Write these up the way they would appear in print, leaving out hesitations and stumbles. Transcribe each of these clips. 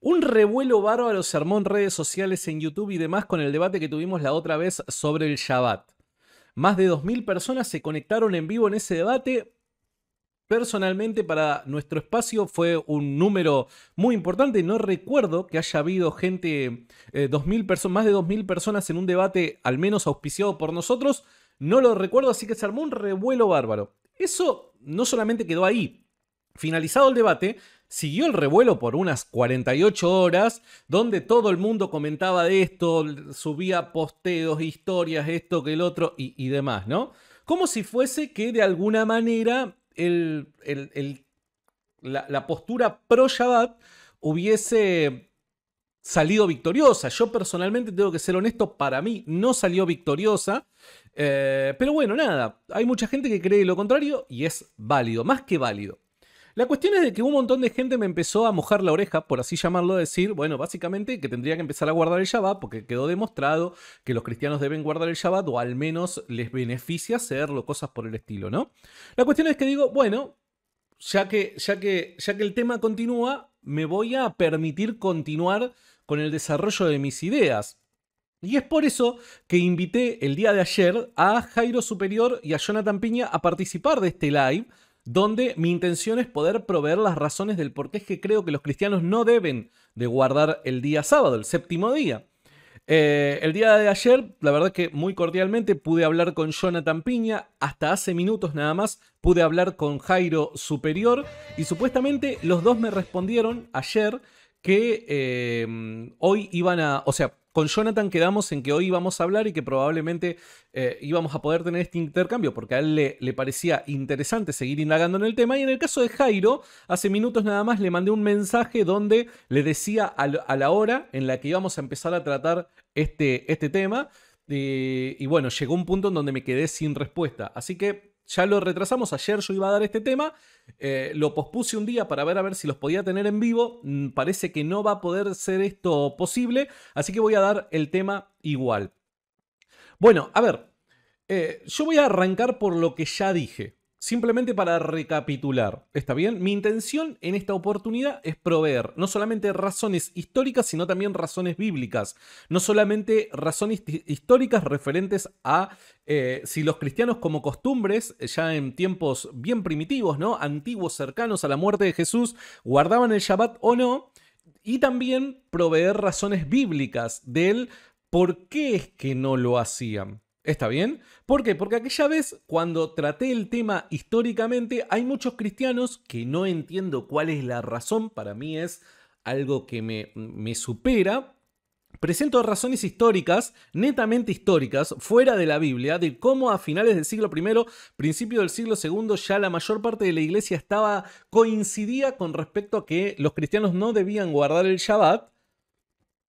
Un revuelo bárbaro se armó en redes sociales, en YouTube y demás con el debate que tuvimos la otra vez sobre el Shabbat. Más de 2000 personas se conectaron en vivo en ese debate. Personalmente, para nuestro espacio fue un número muy importante. No recuerdo que haya habido gente, 2000 más de 2000 personas en un debate, al menos auspiciado por nosotros. No lo recuerdo, así que se armó un revuelo bárbaro. Eso no solamente quedó ahí. Finalizado el debate, siguió el revuelo por unas 48 horas, donde todo el mundo comentaba de esto, subía posteos, historias, esto que el otro y demás, ¿no? Como si fuese que de alguna manera la postura pro Shabbat hubiese salido victoriosa. Yo personalmente tengo que ser honesto, para mí no salió victoriosa. Pero bueno, nada, hay mucha gente que cree lo contrario y es válido, más que válido. La cuestión es de que un montón de gente me empezó a mojar la oreja, por así llamarlo, a decir, bueno, básicamente que tendría que empezar a guardar el Shabbat porque quedó demostrado que los cristianos deben guardar el Shabbat o al menos les beneficia hacerlo, cosas por el estilo, ¿no? La cuestión es que digo, bueno, ya que el tema continúa, me voy a permitir continuar con el desarrollo de mis ideas. Y es por eso que invité el día de ayer a Jairo Superior y a Jonathan Piña a participar de este live, donde mi intención es poder proveer las razones del por qué es que creo que los cristianos no deben de guardar el día sábado, el séptimo día. El día de ayer, la verdad que muy cordialmente pude hablar con Jonathan Piña, hasta hace minutos nada más pude hablar con Jairo Superior y supuestamente los dos me respondieron ayer que hoy iban a, o sea, con Jonathan quedamos en que hoy íbamos a hablar y que probablemente íbamos a poder tener este intercambio porque a él le parecía interesante seguir indagando en el tema. Y en el caso de Jairo, hace minutos nada más le mandé un mensaje donde le decía a la hora en la que íbamos a empezar a tratar este tema. Y bueno, llegó un punto en donde me quedé sin respuesta. Así que ya lo retrasamos. Ayer yo iba a dar este tema. Lo pospuse un día para ver a ver si los podía tener en vivo. Parece que no va a poder ser esto posible. Así que voy a dar el tema igual. Bueno, a ver. Yo voy a arrancar por lo que ya dije. Simplemente para recapitular, ¿está bien? Mi intención en esta oportunidad es proveer no solamente razones históricas, sino también razones bíblicas. No solamente razones históricas referentes a si los cristianos como costumbres, ya en tiempos bien primitivos, ¿no? Antiguos, cercanos a la muerte de Jesús, guardaban el Shabbat o no. Y también proveer razones bíblicas del por qué es que no lo hacían. ¿Está bien? ¿Por qué? Porque aquella vez, cuando traté el tema históricamente, hay muchos cristianos que no entiendo cuál es la razón, para mí es algo que me supera. Presento razones históricas, netamente históricas, fuera de la Biblia, de cómo a finales del siglo I, principio del siglo II, ya la mayor parte de la iglesia coincidía con respecto a que los cristianos no debían guardar el Shabbat.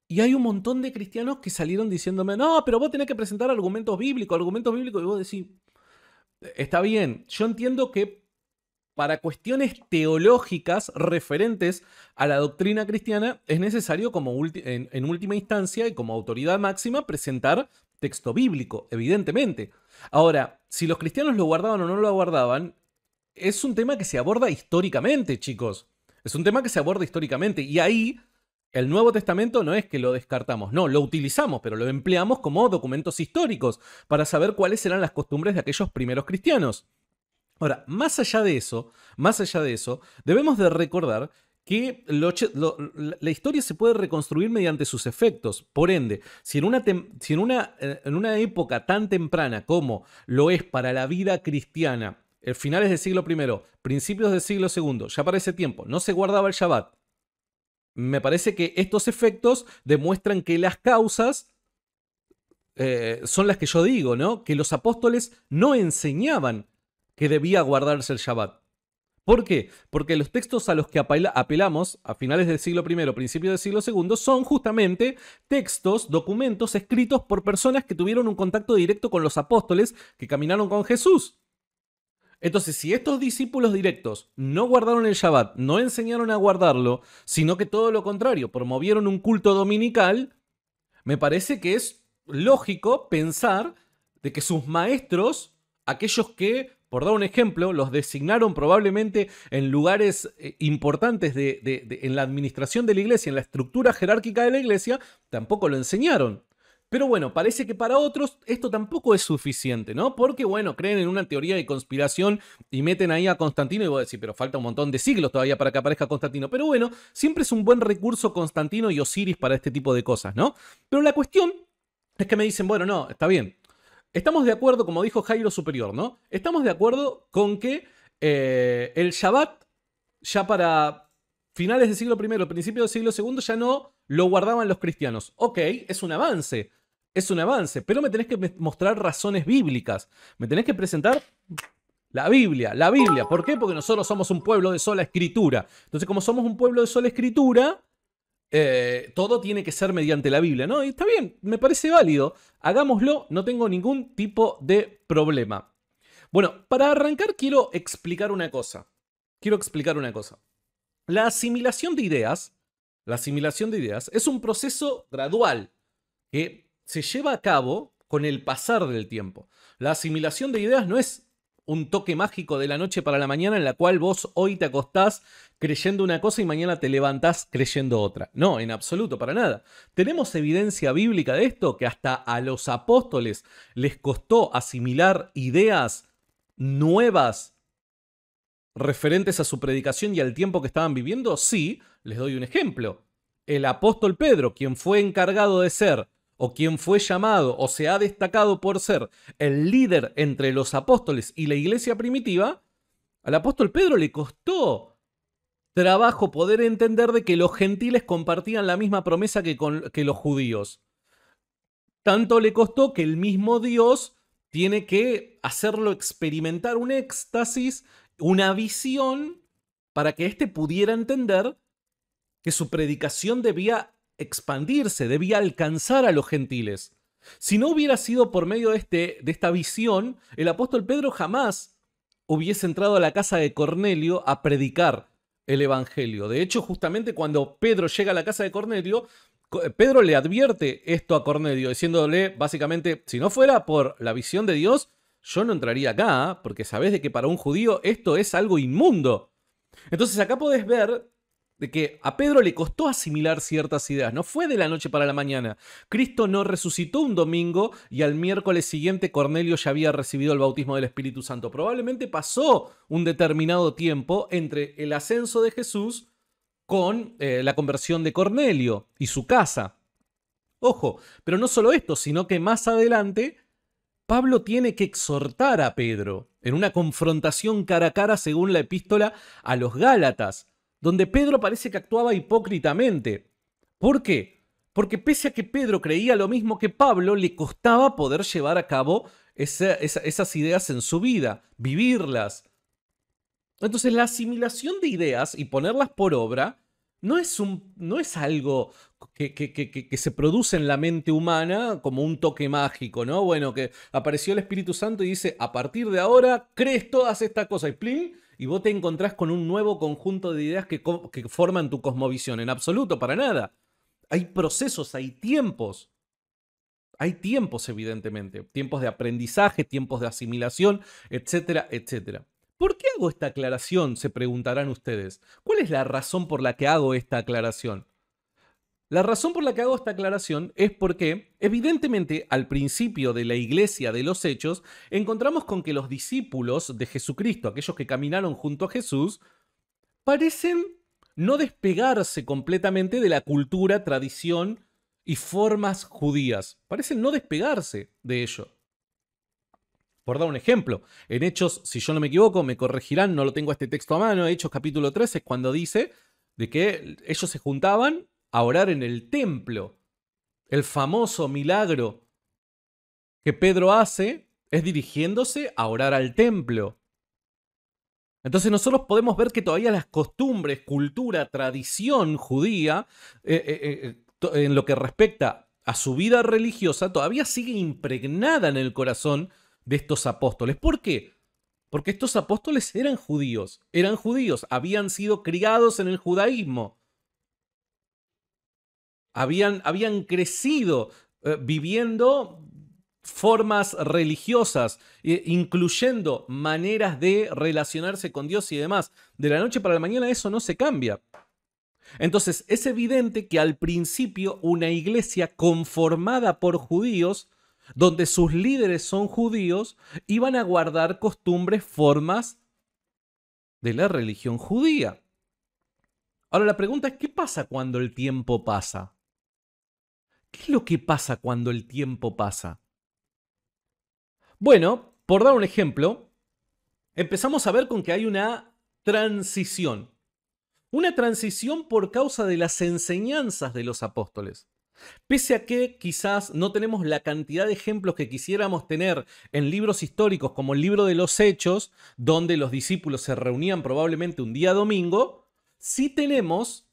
Y hay un montón de cristianos que salieron diciéndome, no, pero vos tenés que presentar argumentos bíblicos, y vos decís, está bien, yo entiendo que para cuestiones teológicas referentes a la doctrina cristiana es necesario en última instancia y como autoridad máxima presentar texto bíblico, evidentemente. Ahora, si los cristianos lo guardaban o no lo guardaban, es un tema que se aborda históricamente, chicos. Es un tema que se aborda históricamente y ahí el Nuevo Testamento no es que lo descartamos, no, lo utilizamos, pero lo empleamos como documentos históricos para saber cuáles eran las costumbres de aquellos primeros cristianos. Ahora, más allá de eso, debemos de recordar que la historia se puede reconstruir mediante sus efectos. Por ende, si en una época tan temprana como lo es para la vida cristiana, finales del siglo I, principios del siglo II, ya para ese tiempo no se guardaba el Shabbat, me parece que estos efectos demuestran que las causas son las que yo digo, ¿no? Que los apóstoles no enseñaban que debía guardarse el Shabbat. ¿Por qué? Porque los textos a los que apelamos a finales del siglo I, principios del siglo II, son justamente textos, documentos escritos por personas que tuvieron un contacto directo con los apóstoles que caminaron con Jesús. Entonces, si estos discípulos directos no guardaron el Shabbat, no enseñaron a guardarlo, sino que todo lo contrario, promovieron un culto dominical, me parece que es lógico pensar de que sus maestros, aquellos que por dar un ejemplo, los designaron probablemente en lugares importantes en la administración de la iglesia, en la estructura jerárquica de la iglesia, tampoco lo enseñaron. Pero bueno, parece que para otros esto tampoco es suficiente, ¿no? Porque, bueno, creen en una teoría de conspiración y meten ahí a Constantino y vos decís, pero falta un montón de siglos todavía para que aparezca Constantino. Pero bueno, siempre es un buen recurso Constantino y Osiris para este tipo de cosas, ¿no? Pero la cuestión es que me dicen, bueno, no, está bien. Estamos de acuerdo, como dijo Jairo Superior, ¿no? Estamos de acuerdo con que el Shabbat ya para finales del siglo I, principios del siglo II, ya no lo guardaban los cristianos. Ok, es un avance. Es un avance, pero me tenés que mostrar razones bíblicas. Me tenés que presentar la Biblia, la Biblia. ¿Por qué? Porque nosotros somos un pueblo de sola escritura. Entonces, como somos un pueblo de sola escritura, todo tiene que ser mediante la Biblia, ¿no? Y está bien, me parece válido. Hagámoslo, no tengo ningún tipo de problema. Bueno, para arrancar quiero explicar una cosa. La asimilación de ideas es un proceso gradual que se lleva a cabo con el pasar del tiempo. La asimilación de ideas no es un toque mágico de la noche para la mañana en la cual vos hoy te acostás creyendo una cosa y mañana te levantás creyendo otra. No, en absoluto, para nada. Tenemos evidencia bíblica de esto, que hasta a los apóstoles les costó asimilar ideas nuevas referentes a su predicación y al tiempo que estaban viviendo. Sí, les doy un ejemplo. El apóstol Pedro, quien fue encargado de ser o quien fue llamado o se ha destacado por ser el líder entre los apóstoles y la iglesia primitiva, al apóstol Pedro le costó trabajo poder entender de que los gentiles compartían la misma promesa que los judíos. Tanto le costó que el mismo Dios tiene que hacerlo experimentar un éxtasis, una visión, para que éste pudiera entender que su predicación debía expandirse, debía alcanzar a los gentiles. Si no hubiera sido por medio de esta visión, el apóstol Pedro jamás hubiese entrado a la casa de Cornelio a predicar el evangelio. De hecho, justamente cuando Pedro llega a la casa de Cornelio, Pedro le advierte esto a Cornelio, diciéndole básicamente, si no fuera por la visión de Dios, yo no entraría acá, porque sabés de que para un judío esto es algo inmundo. Entonces acá podés ver de que a Pedro le costó asimilar ciertas ideas. No fue de la noche para la mañana. Cristo no resucitó un domingo y al miércoles siguiente Cornelio ya había recibido el bautismo del Espíritu Santo. Probablemente pasó un determinado tiempo entre el ascenso de Jesús con la conversión de Cornelio y su casa. Ojo, pero no solo esto, sino que más adelante Pablo tiene que exhortar a Pedro en una confrontación cara a cara según la epístola a los Gálatas, donde Pedro parece que actuaba hipócritamente. ¿Por qué? Porque pese a que Pedro creía lo mismo que Pablo, le costaba poder llevar a cabo esas ideas en su vida, vivirlas. Entonces la asimilación de ideas y ponerlas por obra no es algo que se produce en la mente humana como un toque mágico, ¿no? Bueno, que apareció el Espíritu Santo y dice, a partir de ahora crees todas estas cosas y ¡plin! Y vos te encontrás con un nuevo conjunto de ideas que forman tu cosmovisión. En absoluto, para nada. Hay procesos, hay tiempos. Hay tiempos, evidentemente. Tiempos de aprendizaje, tiempos de asimilación, etcétera, etcétera. ¿Por qué hago esta aclaración? Se preguntarán ustedes. ¿Cuál es la razón por la que hago esta aclaración? La razón por la que hago esta aclaración es porque, evidentemente, al principio de la iglesia de los Hechos, encontramos con que los discípulos de Jesucristo, aquellos que caminaron junto a Jesús, parecen no despegarse completamente de la cultura, tradición y formas judías. Parecen no despegarse de ello. Por dar un ejemplo, en Hechos, si yo no me equivoco, me corregirán, no lo tengo este texto a mano, Hechos capítulo 13 es cuando dice de que ellos se juntaban a orar en el templo. El famoso milagro que Pedro hace es dirigiéndose a orar al templo. Entonces nosotros podemos ver que todavía las costumbres, cultura, tradición judía, en lo que respecta a su vida religiosa, todavía sigue impregnada en el corazón de estos apóstoles. ¿Por qué? Porque estos apóstoles eran judíos, habían sido criados en el judaísmo, habían crecido viviendo formas religiosas, incluyendo maneras de relacionarse con Dios y demás. De la noche para la mañana eso no se cambia. Entonces es evidente que al principio una iglesia conformada por judíos, donde sus líderes son judíos, iban a guardar costumbres, formas de la religión judía. Ahora la pregunta es, ¿qué pasa cuando el tiempo pasa? ¿Qué es lo que pasa cuando el tiempo pasa? Bueno, por dar un ejemplo, empezamos a ver con que hay una transición. Una transición por causa de las enseñanzas de los apóstoles. Pese a que quizás no tenemos la cantidad de ejemplos que quisiéramos tener en libros históricos como el libro de los Hechos, donde los discípulos se reunían probablemente un día domingo, sí tenemos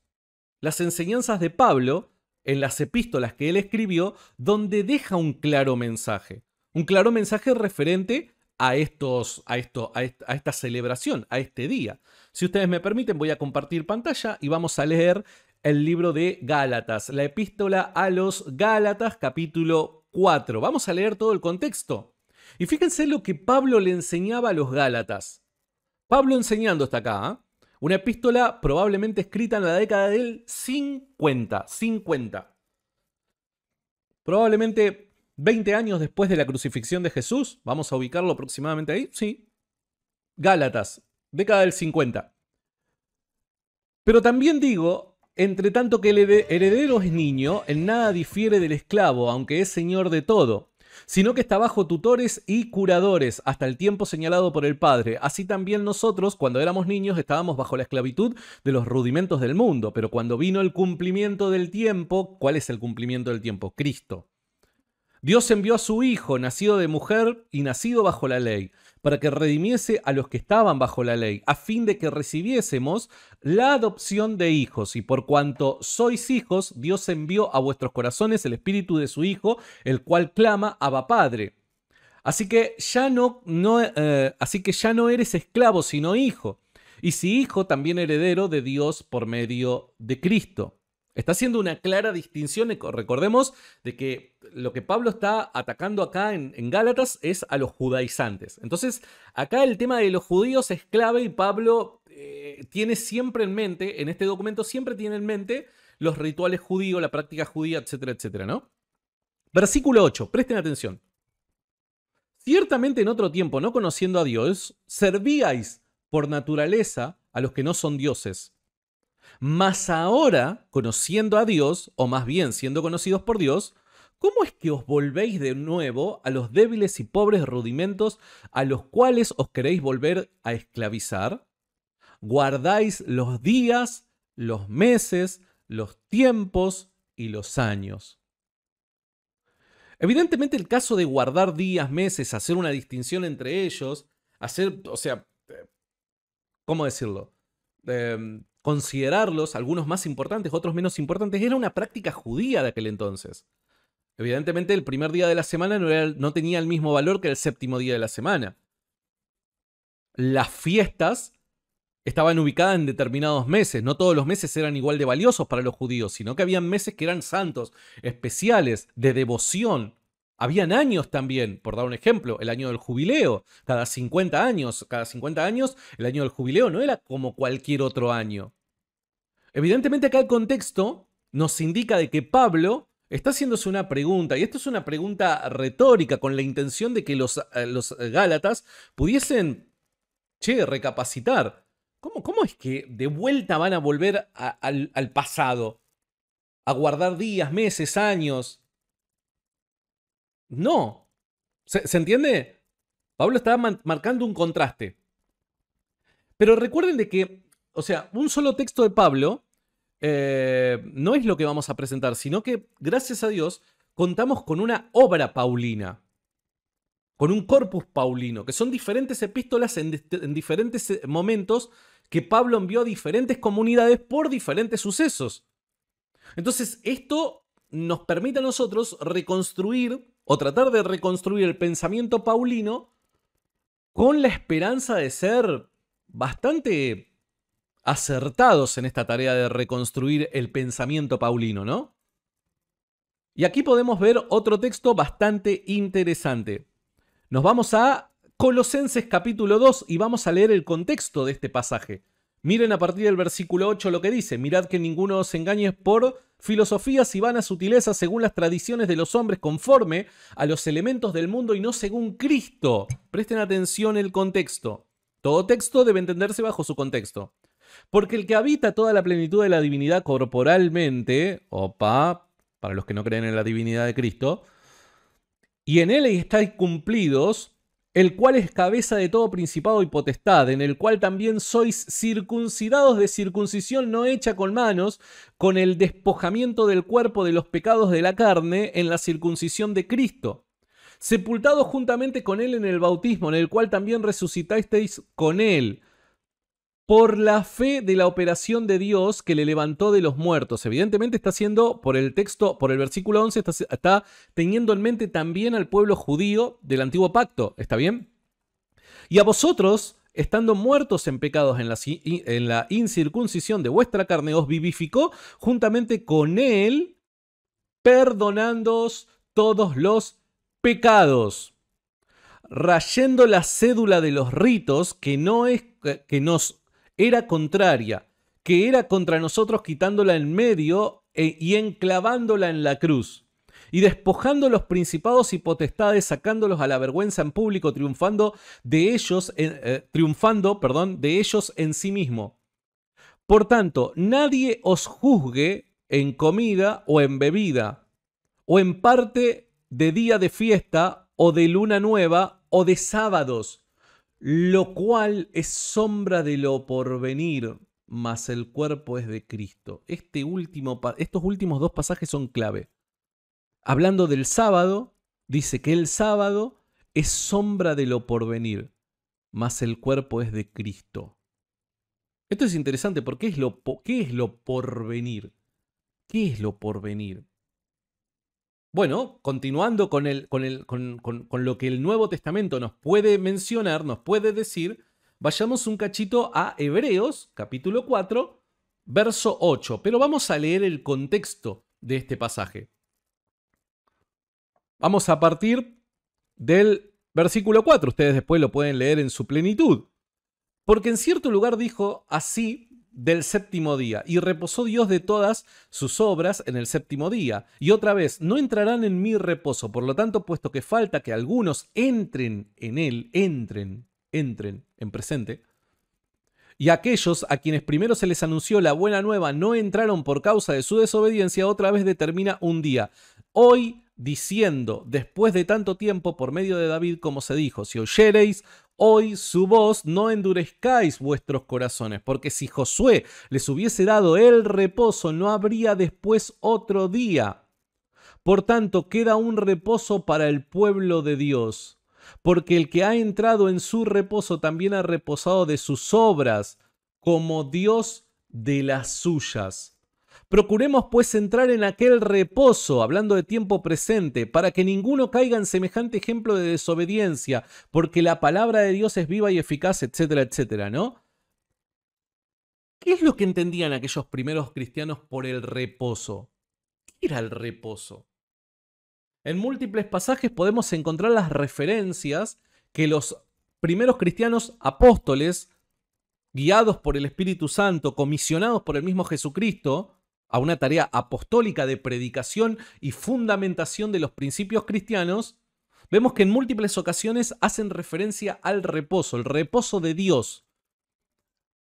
las enseñanzas de Pablo en las epístolas que él escribió, donde deja un claro mensaje. Un claro mensaje referente a esta celebración, a este día. Si ustedes me permiten, voy a compartir pantalla y vamos a leer el libro de Gálatas, la epístola a los Gálatas, capítulo 4. Vamos a leer todo el contexto. Y fíjense lo que Pablo le enseñaba a los Gálatas. Pablo enseñando hasta acá, ¿eh? Una epístola probablemente escrita en la década del 50. Probablemente 20 años después de la crucifixión de Jesús. Vamos a ubicarlo aproximadamente ahí. Sí. Gálatas, década del 50. Pero también digo, entre tanto que el heredero es niño, en nada difiere del esclavo, aunque es señor de todo, sino que está bajo tutores y curadores hasta el tiempo señalado por el Padre. Así también nosotros, cuando éramos niños, estábamos bajo la esclavitud de los rudimentos del mundo, pero cuando vino el cumplimiento del tiempo, ¿cuál es el cumplimiento del tiempo? Cristo. Dios envió a su Hijo, nacido de mujer y nacido bajo la ley, para que redimiese a los que estaban bajo la ley, a fin de que recibiésemos la adopción de hijos. Y por cuanto sois hijos, Dios envió a vuestros corazones el espíritu de su Hijo, el cual clama, Abba Padre. Así que ya no eres esclavo, sino hijo. Y si hijo, también heredero de Dios por medio de Cristo. Está haciendo una clara distinción, recordemos, de que lo que Pablo está atacando acá en Gálatas es a los judaizantes. Entonces, acá el tema de los judíos es clave y Pablo tiene siempre en mente, en este documento siempre tiene en mente los rituales judíos, la práctica judía, etcétera, etcétera, ¿no? Versículo 8, presten atención. Ciertamente en otro tiempo, no conociendo a Dios, servíais por naturaleza a los que no son dioses. Mas ahora, conociendo a Dios, o más bien siendo conocidos por Dios, ¿cómo es que os volvéis de nuevo a los débiles y pobres rudimentos a los cuales os queréis volver a esclavizar? Guardáis los días, los meses, los tiempos y los años. Evidentemente el caso de guardar días, meses, hacer una distinción entre ellos, ¿cómo decirlo? Considerarlos, algunos más importantes, otros menos importantes, era una práctica judía de aquel entonces. Evidentemente el primer día de la semana no tenía el mismo valor que el séptimo día de la semana. Las fiestas estaban ubicadas en determinados meses. No todos los meses eran igual de valiosos para los judíos, sino que habían meses que eran santos, especiales, de devoción. Habían años también, por dar un ejemplo, el año del jubileo. Cada 50 años, el año del jubileo no era como cualquier otro año. Evidentemente acá el contexto nos indica de que Pablo está haciéndose una pregunta, y esto es una pregunta retórica con la intención de que los gálatas pudiesen, recapacitar. ¿Cómo es que de vuelta van a volver al pasado? ¿A guardar días, meses, años? No. ¿Se entiende? Pablo estaba marcando un contraste. Pero recuerden de que, un solo texto de Pablo no es lo que vamos a presentar, sino que, gracias a Dios, contamos con una obra paulina, con un corpus paulino, que son diferentes epístolas en diferentes momentos que Pablo envió a diferentes comunidades por diferentes sucesos. Entonces, esto nos permite a nosotros reconstruir o tratar de reconstruir el pensamiento paulino con la esperanza de ser bastante acertados en esta tarea de reconstruir el pensamiento paulino, ¿no? Y aquí podemos ver otro texto bastante interesante. Nos vamos a Colosenses capítulo 2 y vamos a leer el contexto de este pasaje. Miren a partir del versículo 8 lo que dice: mirad que ninguno os engañe por filosofías y vanas sutilezas según las tradiciones de los hombres, conforme a los elementos del mundo y no según Cristo. Presten atención el contexto. Todo texto debe entenderse bajo su contexto. Porque el que habita toda la plenitud de la divinidad corporalmente, para los que no creen en la divinidad de Cristo, y en él estáis cumplidos, el cual es cabeza de todo principado y potestad, en el cual también sois circuncidados de circuncisión no hecha con manos, con el despojamiento del cuerpo de los pecados de la carne en la circuncisión de Cristo, sepultados juntamente con él en el bautismo, en el cual también resucitasteis con él, por la fe de la operación de Dios que le levantó de los muertos. Evidentemente está haciendo, por el texto, por el versículo 11, está teniendo en mente también al pueblo judío del antiguo pacto. ¿Está bien? Y a vosotros, estando muertos en pecados en la incircuncisión de vuestra carne, os vivificó juntamente con él, perdonándoos todos los pecados, rayendo la cédula de los ritos que nos era contraria, que era contra nosotros, quitándola en medio y enclavándola en la cruz, y despojando los principados y potestades, sacándolos a la vergüenza en público, triunfando de ellos en sí mismo. Por tanto, nadie os juzgue en comida o en bebida, o en parte de día de fiesta, o de luna nueva, o de sábados, lo cual es sombra de lo porvenir, mas el cuerpo es de Cristo. Estos últimos dos pasajes son clave. Hablando del sábado, dice que el sábado es sombra de lo porvenir, mas el cuerpo es de Cristo. Esto es interesante porque ¿qué es lo porvenir? ¿Qué es lo porvenir? Bueno, continuando con lo que el Nuevo Testamento nos puede mencionar, nos puede decir, vayamos un cachito a Hebreos, capítulo 4, verso 8. Pero vamos a leer el contexto de este pasaje. Vamos a partir del versículo 4. Ustedes después lo pueden leer en su plenitud. Porque en cierto lugar dijo así del séptimo día, y reposó Dios de todas sus obras en el séptimo día. Y otra vez, no entrarán en mi reposo. Por lo tanto, puesto que falta que algunos entren en él, entren en presente, y aquellos a quienes primero se les anunció la buena nueva no entraron por causa de su desobediencia, otra vez determina un día. Hoy, diciendo, después de tanto tiempo, por medio de David, como se dijo: si oyereis hoy su voz, no endurezcáis vuestros corazones, porque si Josué les hubiese dado el reposo, no habría después otro día. Por tanto, queda un reposo para el pueblo de Dios, porque el que ha entrado en su reposo también ha reposado de sus obras, como Dios de las suyas. Procuremos pues entrar en aquel reposo, hablando de tiempo presente, para que ninguno caiga en semejante ejemplo de desobediencia, porque la palabra de Dios es viva y eficaz, etcétera, etcétera, ¿no? ¿Qué es lo que entendían aquellos primeros cristianos por el reposo? ¿Qué era el reposo? En múltiples pasajes podemos encontrar las referencias que los primeros cristianos apóstoles, guiados por el Espíritu Santo, comisionados por el mismo Jesucristo, a una tarea apostólica de predicación y fundamentación de los principios cristianos, vemos que en múltiples ocasiones hacen referencia al reposo, el reposo de Dios.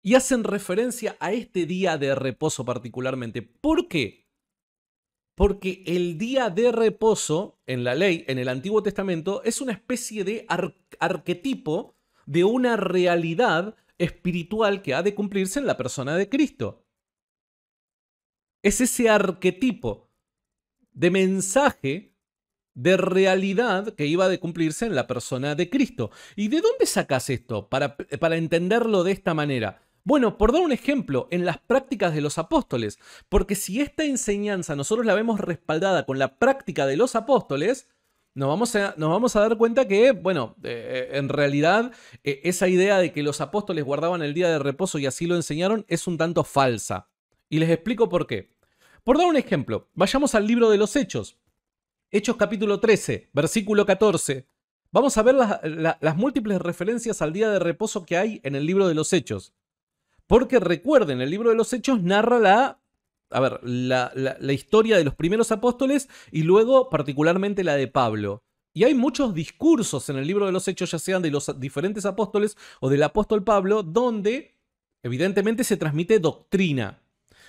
Y hacen referencia a este día de reposo particularmente. ¿Por qué? Porque el día de reposo en la ley, en el Antiguo Testamento, es una especie de arquetipo de una realidad espiritual que ha de cumplirse en la persona de Cristo. Es ese arquetipo de mensaje, de realidad que iba a de cumplirse en la persona de Cristo. ¿Y de dónde sacas esto para entenderlo de esta manera? Bueno, por dar un ejemplo, en las prácticas de los apóstoles, porque si esta enseñanza nosotros la vemos respaldada con la práctica de los apóstoles, nos vamos a dar cuenta que, bueno, en realidad esa idea de que los apóstoles guardaban el día de reposo y así lo enseñaron es un tanto falsa. Y les explico por qué. Por dar un ejemplo, vayamos al libro de los Hechos. Hechos capítulo 13, versículo 14. Vamos a ver las múltiples referencias al día de reposo que hay en el libro de los Hechos. Porque recuerden, el libro de los Hechos narra la historia de los primeros apóstoles y luego particularmente la de Pablo. Y hay muchos discursos en el libro de los Hechos, ya sean de los diferentes apóstoles o del apóstol Pablo, donde evidentemente se transmite doctrina.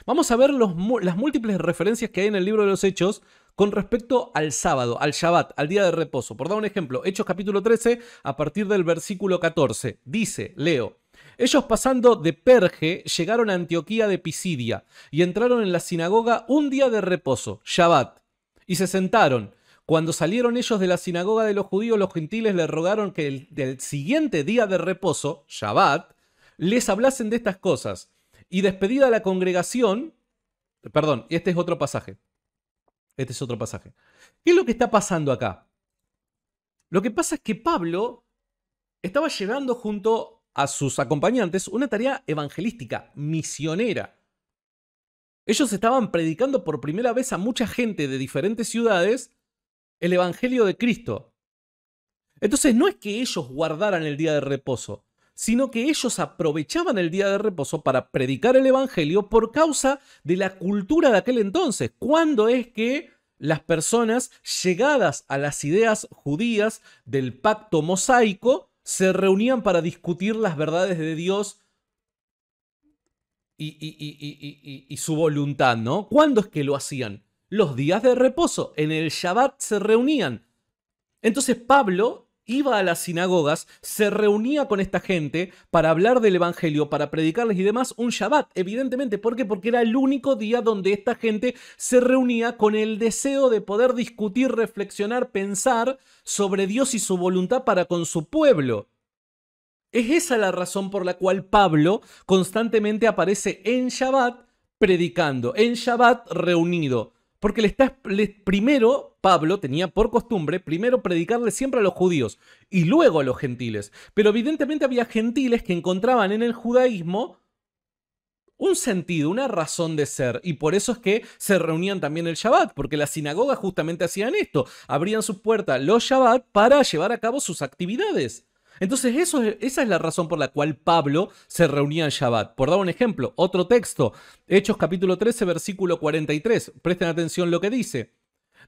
Vamos a ver las múltiples referencias que hay en el libro de los Hechos con respecto al sábado, al Shabbat, al día de reposo. Por dar un ejemplo, Hechos capítulo 13, a partir del versículo 14. Dice, leo: ellos pasando de Perge llegaron a Antioquía de Pisidia y entraron en la sinagoga un día de reposo, Shabbat, y se sentaron. Cuando salieron ellos de la sinagoga de los judíos, los gentiles les rogaron que del siguiente día de reposo, Shabbat, les hablasen de estas cosas. Y despedida la congregación, perdón, este es otro pasaje. Este es otro pasaje. ¿Qué es lo que está pasando acá? Lo que pasa es que Pablo estaba llevando junto a sus acompañantes una tarea evangelística, misionera. Ellos estaban predicando por primera vez a mucha gente de diferentes ciudades el evangelio de Cristo. Entonces no es que ellos guardaran el día de reposo, sino que ellos aprovechaban el día de reposo para predicar el evangelio por causa de la cultura de aquel entonces. ¿Cuándo es que las personas llegadas a las ideas judías del pacto mosaico se reunían para discutir las verdades de Dios y su voluntad, ¿no? ¿Cuándo es que lo hacían? Los días de reposo, en el Shabbat se reunían. Entonces Pablo iba a las sinagogas, se reunía con esta gente para hablar del evangelio, para predicarles y demás, un Shabbat, evidentemente. ¿Por qué? Porque era el único día donde esta gente se reunía con el deseo de poder discutir, reflexionar, pensar sobre Dios y su voluntad para con su pueblo. Es esa la razón por la cual Pablo constantemente aparece en Shabbat predicando, en Shabbat reunido. Porque primero, Pablo tenía por costumbre primero predicarle siempre a los judíos y luego a los gentiles. Pero evidentemente había gentiles que encontraban en el judaísmo un sentido, una razón de ser. Y por eso es que se reunían también el Shabbat, porque las sinagogas justamente hacían esto. Abrían sus puertas los Shabbat para llevar a cabo sus actividades. Entonces esa es la razón por la cual Pablo se reunía en Shabbat. Por dar un ejemplo, otro texto, Hechos capítulo 13, versículo 43. Presten atención lo que dice.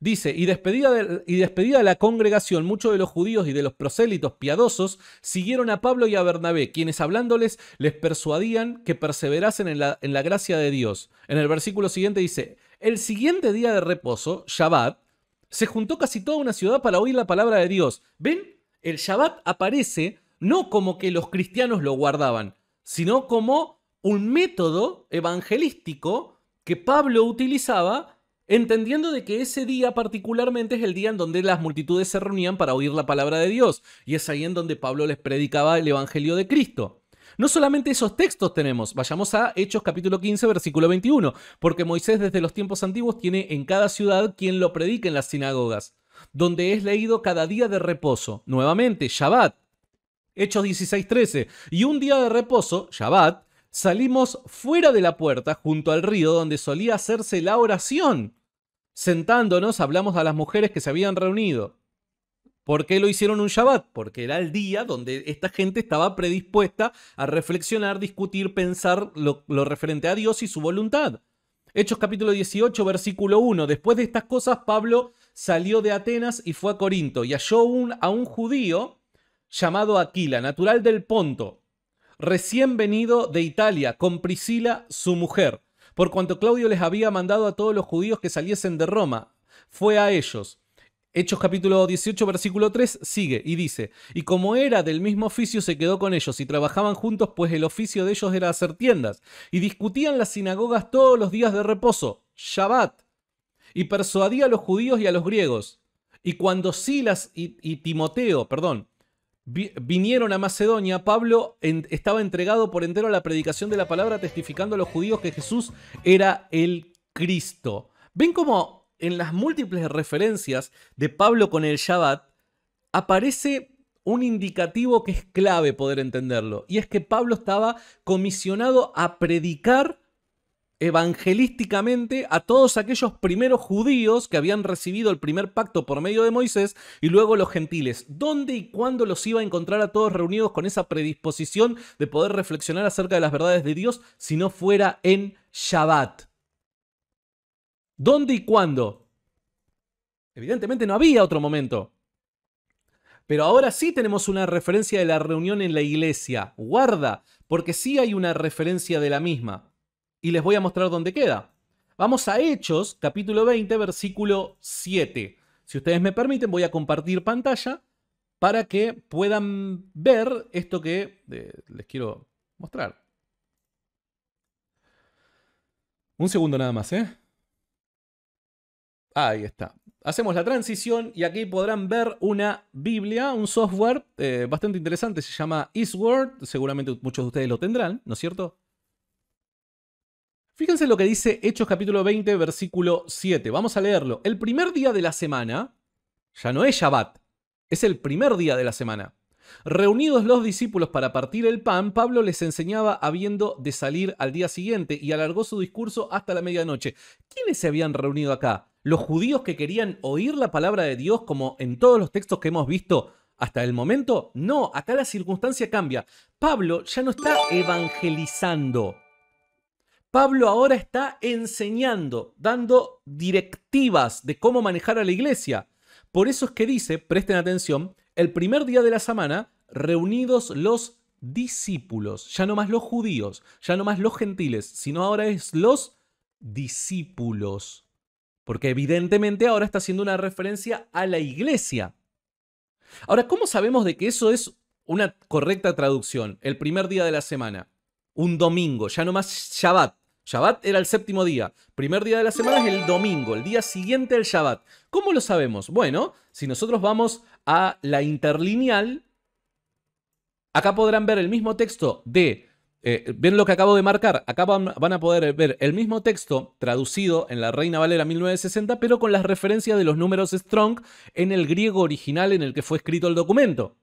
Dice, y despedida la congregación, muchos de los judíos y de los prosélitos piadosos siguieron a Pablo y a Bernabé, quienes hablándoles les persuadían que perseverasen en la gracia de Dios. En el versículo siguiente dice, el siguiente día de reposo, Shabbat, se juntó casi toda una ciudad para oír la palabra de Dios. ¿Ven? El Shabbat aparece no como que los cristianos lo guardaban, sino como un método evangelístico que Pablo utilizaba, entendiendo de que ese día particularmente es el día en donde las multitudes se reunían para oír la palabra de Dios, y es ahí en donde Pablo les predicaba el evangelio de Cristo. No solamente esos textos tenemos, vayamos a Hechos capítulo 15, versículo 21, porque Moisés desde los tiempos antiguos tiene en cada ciudad quien lo predique en las sinagogas, donde es leído cada día de reposo. Nuevamente, Shabbat. Hechos 16:13. Y un día de reposo, Shabbat, salimos fuera de la puerta, junto al río, donde solía hacerse la oración. Sentándonos, hablamos a las mujeres que se habían reunido. ¿Por qué lo hicieron un Shabbat? Porque era el día donde esta gente estaba predispuesta a reflexionar, discutir, pensar lo referente a Dios y su voluntad. Hechos capítulo 18, versículo 1. Después de estas cosas, Pablo salió de Atenas y fue a Corinto y halló a un judío llamado Aquila, natural del Ponto, recién venido de Italia, con Priscila, su mujer, por cuanto Claudio les había mandado a todos los judíos que saliesen de Roma. Fue a ellos. Hechos capítulo 18, versículo 3 sigue y dice, y como era del mismo oficio se quedó con ellos y trabajaban juntos, pues el oficio de ellos era hacer tiendas, y discutían las sinagogas todos los días de reposo, Shabbat, y persuadía a los judíos y a los griegos. Y cuando Silas y Timoteo, vinieron a Macedonia, Pablo estaba entregado por entero a la predicación de la palabra, testificando a los judíos que Jesús era el Cristo. ¿Ven cómo en las múltiples referencias de Pablo con el Shabbat aparece un indicativo que es clave poder entenderlo? Y es que Pablo estaba comisionado a predicar evangelísticamente a todos aquellos primeros judíos que habían recibido el primer pacto por medio de Moisés y luego los gentiles. ¿Dónde y cuándo los iba a encontrar a todos reunidos con esa predisposición de poder reflexionar acerca de las verdades de Dios si no fuera en Shabbat? ¿Dónde y cuándo? Evidentemente no había otro momento. Pero ahora sí tenemos una referencia de la reunión en la iglesia. Guarda, porque sí hay una referencia de la misma. Y les voy a mostrar dónde queda. Vamos a Hechos, capítulo 20, versículo 7. Si ustedes me permiten, voy a compartir pantalla para que puedan ver esto que les quiero mostrar. Un segundo nada más, ¿eh? Ahí está. Hacemos la transición y aquí podrán ver una Biblia, un software bastante interesante. Se llama Eastward. Seguramente muchos de ustedes lo tendrán, ¿no es cierto? Fíjense lo que dice Hechos capítulo 20, versículo 7. Vamos a leerlo. El primer día de la semana, ya no es Shabbat, es el primer día de la semana. Reunidos los discípulos para partir el pan, Pablo les enseñaba habiendo de salir al día siguiente y alargó su discurso hasta la medianoche. ¿Quiénes se habían reunido acá? ¿Los judíos que querían oír la palabra de Dios como en todos los textos que hemos visto hasta el momento? No, acá la circunstancia cambia. Pablo ya no está evangelizando. Pablo ahora está enseñando, dando directivas de cómo manejar a la iglesia. Por eso es que dice, presten atención, el primer día de la semana, reunidos los discípulos, ya no más los judíos, ya no más los gentiles, sino ahora es los discípulos. Porque evidentemente ahora está haciendo una referencia a la iglesia. Ahora, ¿cómo sabemos de que eso es una correcta traducción? El primer día de la semana, un domingo, ya no más Shabbat. Shabbat era el séptimo día. Primer día de la semana es el domingo, el día siguiente al Shabbat. ¿Cómo lo sabemos? Bueno, si nosotros vamos a la interlineal, acá podrán ver el mismo texto de... ¿ven lo que acabo de marcar? Acá van a poder ver el mismo texto traducido en la Reina Valera 1960, pero con las referencias de los números Strong en el griego original en el que fue escrito el documento.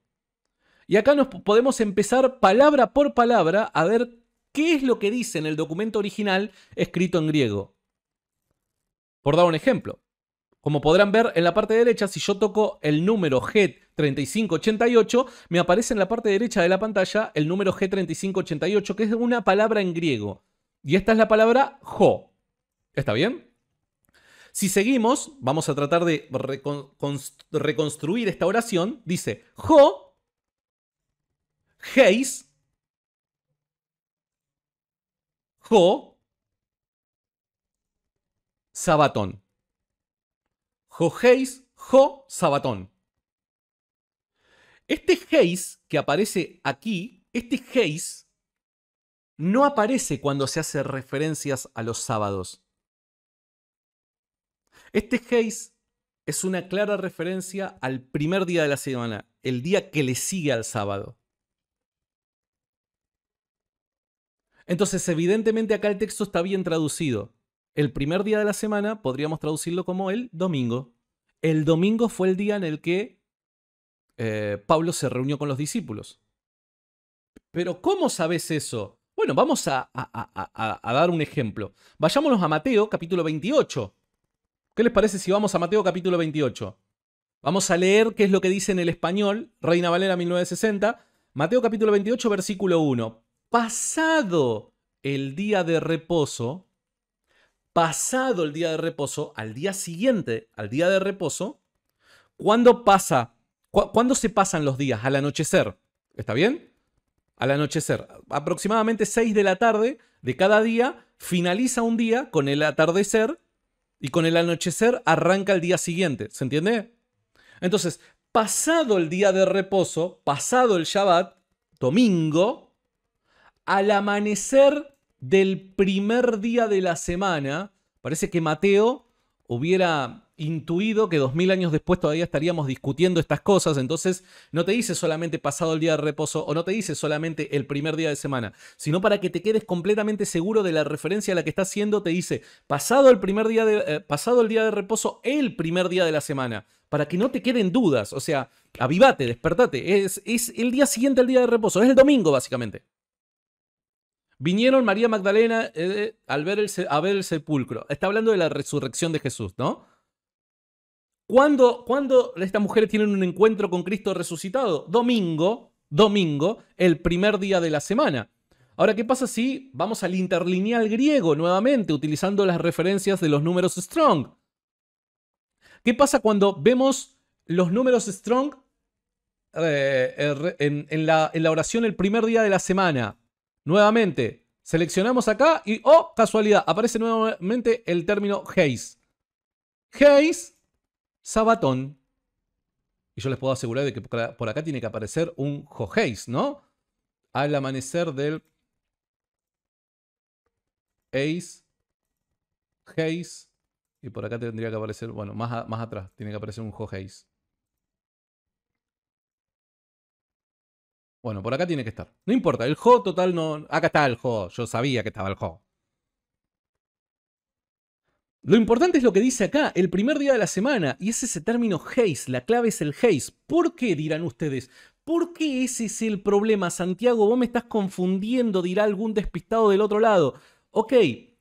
Y acá nos podemos empezar palabra por palabra a ver qué es lo que dice en el documento original escrito en griego. Por dar un ejemplo, como podrán ver en la parte derecha, si yo toco el número G3588, me aparece en la parte derecha de la pantalla el número G3588, que es una palabra en griego. Y esta es la palabra jo. ¿Está bien? Si seguimos, vamos a tratar de reconstruir esta oración. Dice jo, heis, jo, sabatón. Jo-heis, jo-sabatón. Este heis que aparece aquí, este heis, no aparece cuando se hace referencias a los sábados. Este heis es una clara referencia al primer día de la semana, el día que le sigue al sábado. Entonces, evidentemente acá el texto está bien traducido. El primer día de la semana podríamos traducirlo como el domingo. El domingo fue el día en el que Pablo se reunió con los discípulos. Pero ¿cómo sabes eso? Bueno, vamos a dar un ejemplo. Vayámonos a Mateo capítulo 28. ¿Qué les parece si vamos a Mateo capítulo 28? Vamos a leer qué es lo que dice en el español, Reina Valera 1960. Mateo capítulo 28, versículo 1. Pasado el día de reposo, al día siguiente, al día de reposo, ¿cuándo se pasan los días? Al anochecer. ¿Está bien? Al anochecer. Aproximadamente 6 de la tarde de cada día finaliza un día con el atardecer y con el anochecer arranca el día siguiente. ¿Se entiende? Entonces, pasado el día de reposo, pasado el Shabbat, domingo, al amanecer del primer día de la semana, parece que Mateo hubiera intuido que 2000 años después todavía estaríamos discutiendo estas cosas, entonces no te dice solamente pasado el día de reposo o no te dice solamente el primer día de semana, sino para que te quedes completamente seguro de la referencia a la que está haciendo, te dice pasado el día de reposo, el primer día de la semana, para que no te queden dudas, o sea, avivate, despertate, es el día siguiente al día de reposo, es el domingo básicamente. Vinieron María Magdalena a ver el sepulcro. Está hablando de la resurrección de Jesús, ¿no? ¿Cuándo estas mujeres tienen un encuentro con Cristo resucitado? Domingo, el primer día de la semana. Ahora, ¿qué pasa si vamos al interlineal griego nuevamente, utilizando las referencias de los números Strong? ¿Qué pasa cuando vemos los números Strong en la oración el primer día de la semana? Nuevamente, seleccionamos acá y, oh, casualidad, aparece nuevamente el término Heis. Heis, Sabatón. Y yo les puedo asegurar de que por acá tiene que aparecer un Joheis, ¿no? Al amanecer del Eis, Heis. Y por acá tendría que aparecer, bueno, más atrás tiene que aparecer un Joheis. Bueno, por acá tiene que estar. No importa, el Jo total no... Acá está el Jo, yo sabía que estaba el Jo. Lo importante es lo que dice acá, el primer día de la semana, y es ese término Heis, la clave es el Heis. ¿Por qué, dirán ustedes? ¿Por qué ese es el problema, Santiago? Vos me estás confundiendo, dirá algún despistado del otro lado. Ok,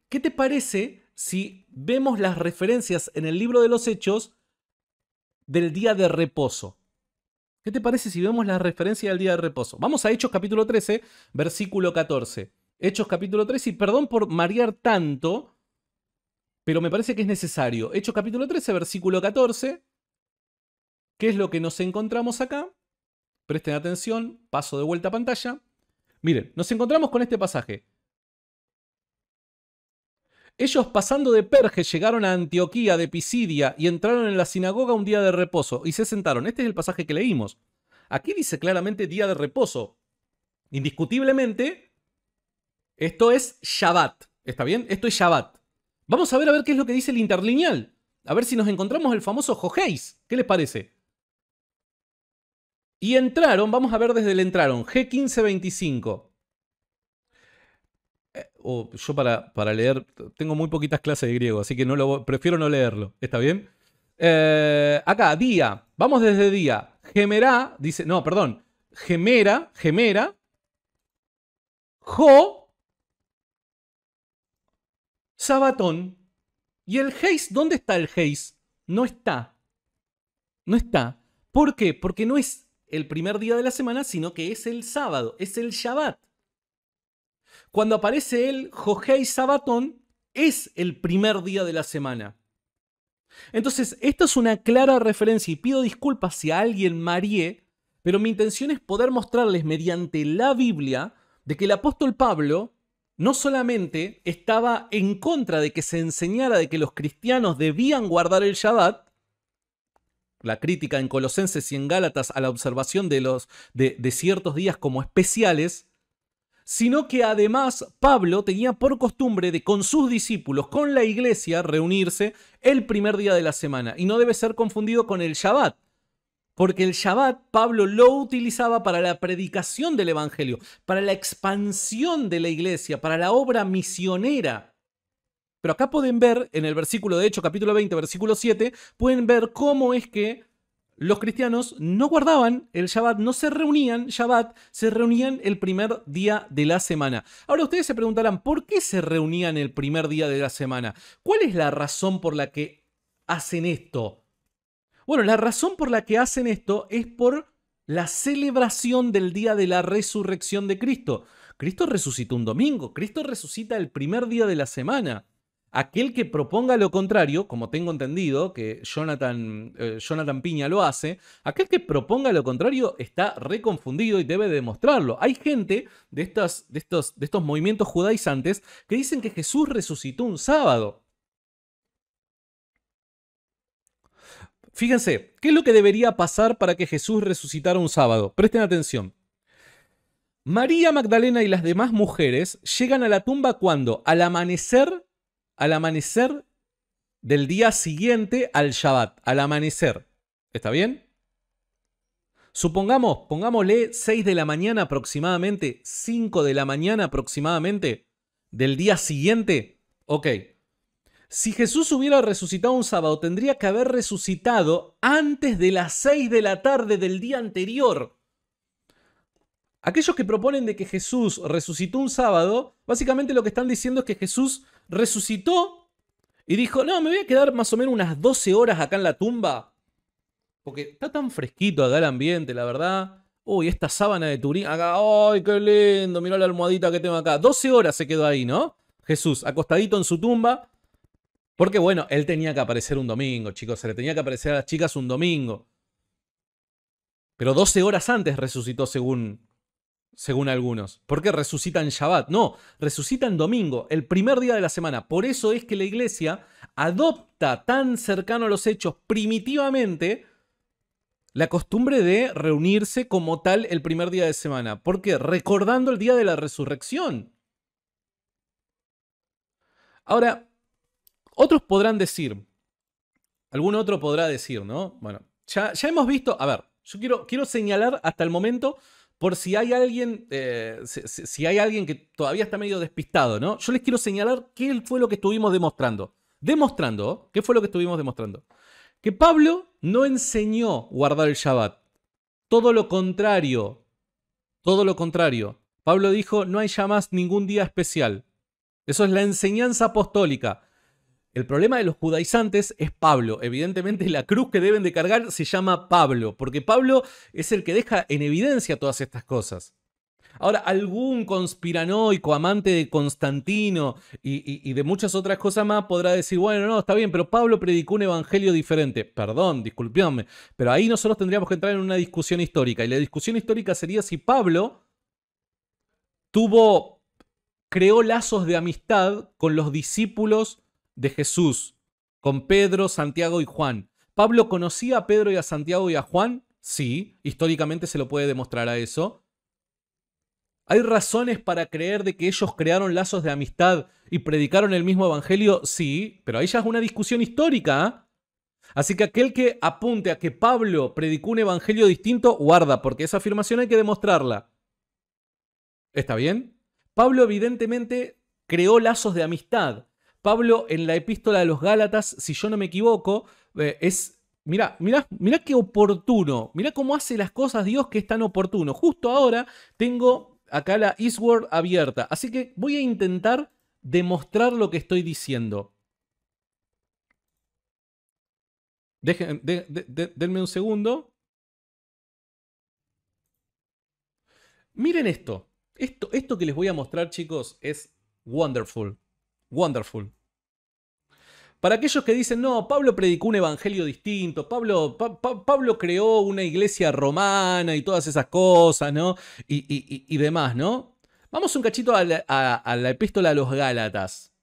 ¿qué te parece si vemos las referencias en el libro de los Hechos del día de reposo? ¿Qué te parece si vemos la referencia del día de reposo? Vamos a Hechos capítulo 13, versículo 14. Hechos capítulo 13, y perdón por marear tanto, pero me parece que es necesario. Hechos capítulo 13, versículo 14. ¿Qué es lo que nos encontramos acá? Presten atención, paso de vuelta a pantalla. Miren, nos encontramos con este pasaje. Ellos pasando de Perge llegaron a Antioquía de Pisidia y entraron en la sinagoga un día de reposo y se sentaron. Este es el pasaje que leímos. Aquí dice claramente día de reposo. Indiscutiblemente, esto es Shabbat. ¿Está bien? Esto es Shabbat. Vamos a ver qué es lo que dice el interlineal. A ver si nos encontramos el famoso Joheis. ¿Qué les parece? Y entraron, vamos a ver desde el entraron. G1525. Yo para leer, tengo muy poquitas clases de griego, así que prefiero no leerlo. ¿Está bien? Acá, día. Vamos desde día. Gemerá, dice, no, perdón. Gemera. Jo. Sabatón. ¿Y el Heis? ¿Dónde está el Heis? No está. No está. ¿Por qué? Porque no es el primer día de la semana, sino que es el sábado, es el Shabbat. Cuando aparece el Johei Sabatón, es el primer día de la semana. Entonces, esto es una clara referencia y pido disculpas si a alguien mareé, pero mi intención es poder mostrarles mediante la Biblia de que el apóstol Pablo no solamente estaba en contra de que se enseñara de que los cristianos debían guardar el Shabbat, la crítica en Colosenses y en Gálatas a la observación de ciertos días como especiales, sino que además Pablo tenía por costumbre de con sus discípulos, con la iglesia, reunirse el primer día de la semana. Y no debe ser confundido con el Shabbat, porque el Shabbat Pablo lo utilizaba para la predicación del evangelio, para la expansión de la iglesia, para la obra misionera. Pero acá pueden ver, en el versículo de Hechos, capítulo 20, versículo 7, pueden ver cómo es que los cristianos no guardaban el Shabbat, no se reunían Shabbat, se reunían el primer día de la semana. Ahora ustedes se preguntarán, ¿por qué se reunían el primer día de la semana? ¿Cuál es la razón por la que hacen esto? Bueno, la razón por la que hacen esto es por la celebración del día de la resurrección de Cristo. Cristo resucitó un domingo, Cristo resucita el primer día de la semana. Aquel que proponga lo contrario, como tengo entendido que Jonathan Piña lo hace, aquel que proponga lo contrario está reconfundido y debe demostrarlo. Hay gente de estos movimientos judaizantes que dicen que Jesús resucitó un sábado. Fíjense, ¿qué es lo que debería pasar para que Jesús resucitara un sábado? Presten atención. María Magdalena y las demás mujeres llegan a la tumba ¿cuándo? Al amanecer del día siguiente al Shabbat, al amanecer. ¿Está bien? Pongámosle 6 de la mañana aproximadamente, 5 de la mañana aproximadamente del día siguiente. Ok. Si Jesús hubiera resucitado un sábado, tendría que haber resucitado antes de las 6 de la tarde del día anterior. Aquellos que proponen de que Jesús resucitó un sábado, básicamente lo que están diciendo es que Jesús resucitó y dijo, no, me voy a quedar más o menos unas 12 horas acá en la tumba, porque está tan fresquito acá el ambiente, la verdad. Uy, esta sábana de Turín, acá, ¡ay, qué lindo! Mirá la almohadita que tengo acá. 12 horas se quedó ahí, ¿no? Jesús, acostadito en su tumba, porque bueno, él tenía que aparecer un domingo, chicos, se le tenía que aparecer a las chicas un domingo. Pero 12 horas antes resucitó según algunos. ¿Por qué resucita en Shabbat? No, resucita en domingo, el primer día de la semana. Por eso es que la iglesia adopta tan cercano a los hechos primitivamente la costumbre de reunirse como tal el primer día de semana. ¿Por qué? Recordando el día de la resurrección. Ahora, otros podrán decir, algún otro podrá decir, ¿no? Bueno, ya hemos visto, a ver, yo quiero señalar hasta el momento, por si hay alguien, si hay alguien que todavía está medio despistado, ¿no? Yo les quiero señalar qué fue lo que estuvimos demostrando. ¿Qué fue lo que estuvimos demostrando? Que Pablo no enseñó guardar el Shabbat. Todo lo contrario. Todo lo contrario. Pablo dijo, no hay ya más ningún día especial. Eso es la enseñanza apostólica. El problema de los judaizantes es Pablo. Evidentemente la cruz que deben de cargar se llama Pablo, porque Pablo es el que deja en evidencia todas estas cosas. Ahora, algún conspiranoico, amante de Constantino y de muchas otras cosas más podrá decir, bueno, no, está bien, pero Pablo predicó un evangelio diferente. Perdón, discúlpenme, pero ahí nosotros tendríamos que entrar en una discusión histórica. Y la discusión histórica sería si Pablo creó lazos de amistad con los discípulos de Jesús, con Pedro, Santiago y Juan. ¿Pablo conocía a Pedro y a Santiago y a Juan? Sí, históricamente se lo puede demostrar a eso. ¿Hay razones para creer de que ellos crearon lazos de amistad y predicaron el mismo evangelio? Sí, pero ahí ya es una discusión histórica, ¿eh? Así que aquel que apunte a que Pablo predicó un evangelio distinto, guarda, porque esa afirmación hay que demostrarla. ¿Está bien? Pablo evidentemente creó lazos de amistad. Pablo en la epístola de los Gálatas, si yo no me equivoco, mirá qué oportuno, mirá cómo hace las cosas Dios, que es tan oportuno. Justo ahora tengo acá la Eastword abierta, así que voy a intentar demostrar lo que estoy diciendo. Denme un segundo. Miren esto. Esto que les voy a mostrar, chicos, es wonderful. Wonderful. Para aquellos que dicen, no, Pablo predicó un evangelio distinto, Pablo creó una iglesia romana y todas esas cosas, ¿no? Y demás, ¿no? Vamos un cachito a la epístola a los Gálatas.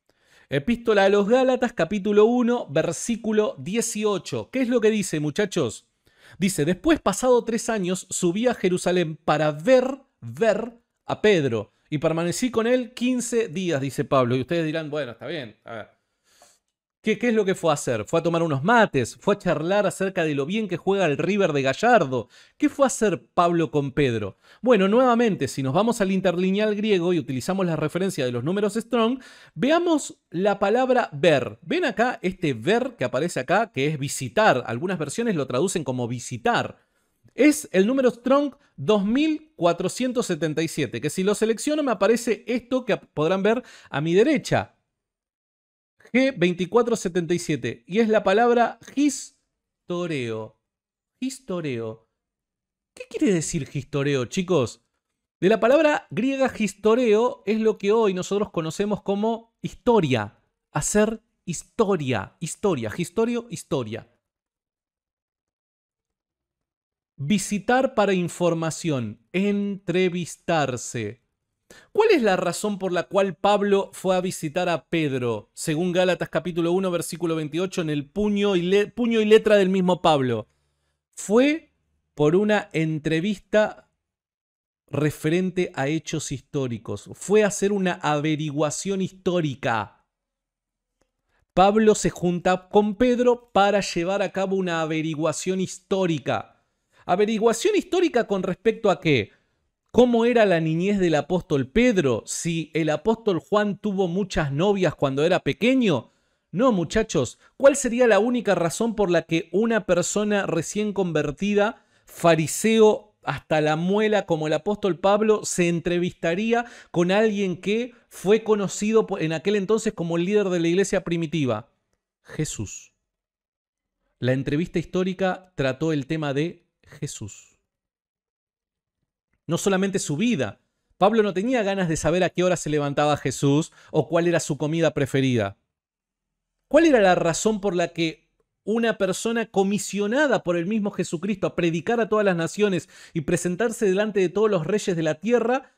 Epístola a los Gálatas, capítulo 1, versículo 18. ¿Qué es lo que dice, muchachos? Dice, después, pasado 3 años, subí a Jerusalén para ver a Pedro y permanecí con él 15 días, dice Pablo. Y ustedes dirán, bueno, está bien, a ver. ¿Qué es lo que fue a hacer? ¿Fue a tomar unos mates? ¿Fue a charlar acerca de lo bien que juega el River de Gallardo? ¿Qué fue a hacer Pablo con Pedro? Bueno, nuevamente, si nos vamos al interlineal griego y utilizamos la referencia de los números Strong, veamos la palabra ver. ¿Ven acá este ver que aparece acá, que es visitar? Algunas versiones lo traducen como visitar. Es el número Strong 2477, que si lo selecciono me aparece esto que podrán ver a mi derecha. G2477, y es la palabra historeo. Historeo. ¿Qué quiere decir historeo, chicos? De la palabra griega historeo es lo que hoy nosotros conocemos como historia. Hacer historia. Historia. Historio, historia. Visitar para información. Entrevistarse. ¿Cuál es la razón por la cual Pablo fue a visitar a Pedro? Según Gálatas capítulo 1, versículo 28, en el puño y letra del mismo Pablo. Fue por una entrevista referente a hechos históricos. Fue a hacer una averiguación histórica. Pablo se junta con Pedro para llevar a cabo una averiguación histórica. ¿Averiguación histórica con respecto a qué? ¿Cómo era la niñez del apóstol Pedro? ¿Si el apóstol Juan tuvo muchas novias cuando era pequeño? No, muchachos. ¿Cuál sería la única razón por la que una persona recién convertida, fariseo hasta la muela como el apóstol Pablo se entrevistaría con alguien que fue conocido en aquel entonces como el líder de la iglesia primitiva? Jesús. La entrevista histórica trató el tema de Jesús. No solamente su vida. Pablo no tenía ganas de saber a qué hora se levantaba Jesús o cuál era su comida preferida. ¿Cuál era la razón por la que una persona comisionada por el mismo Jesucristo a predicar a todas las naciones y presentarse delante de todos los reyes de la tierra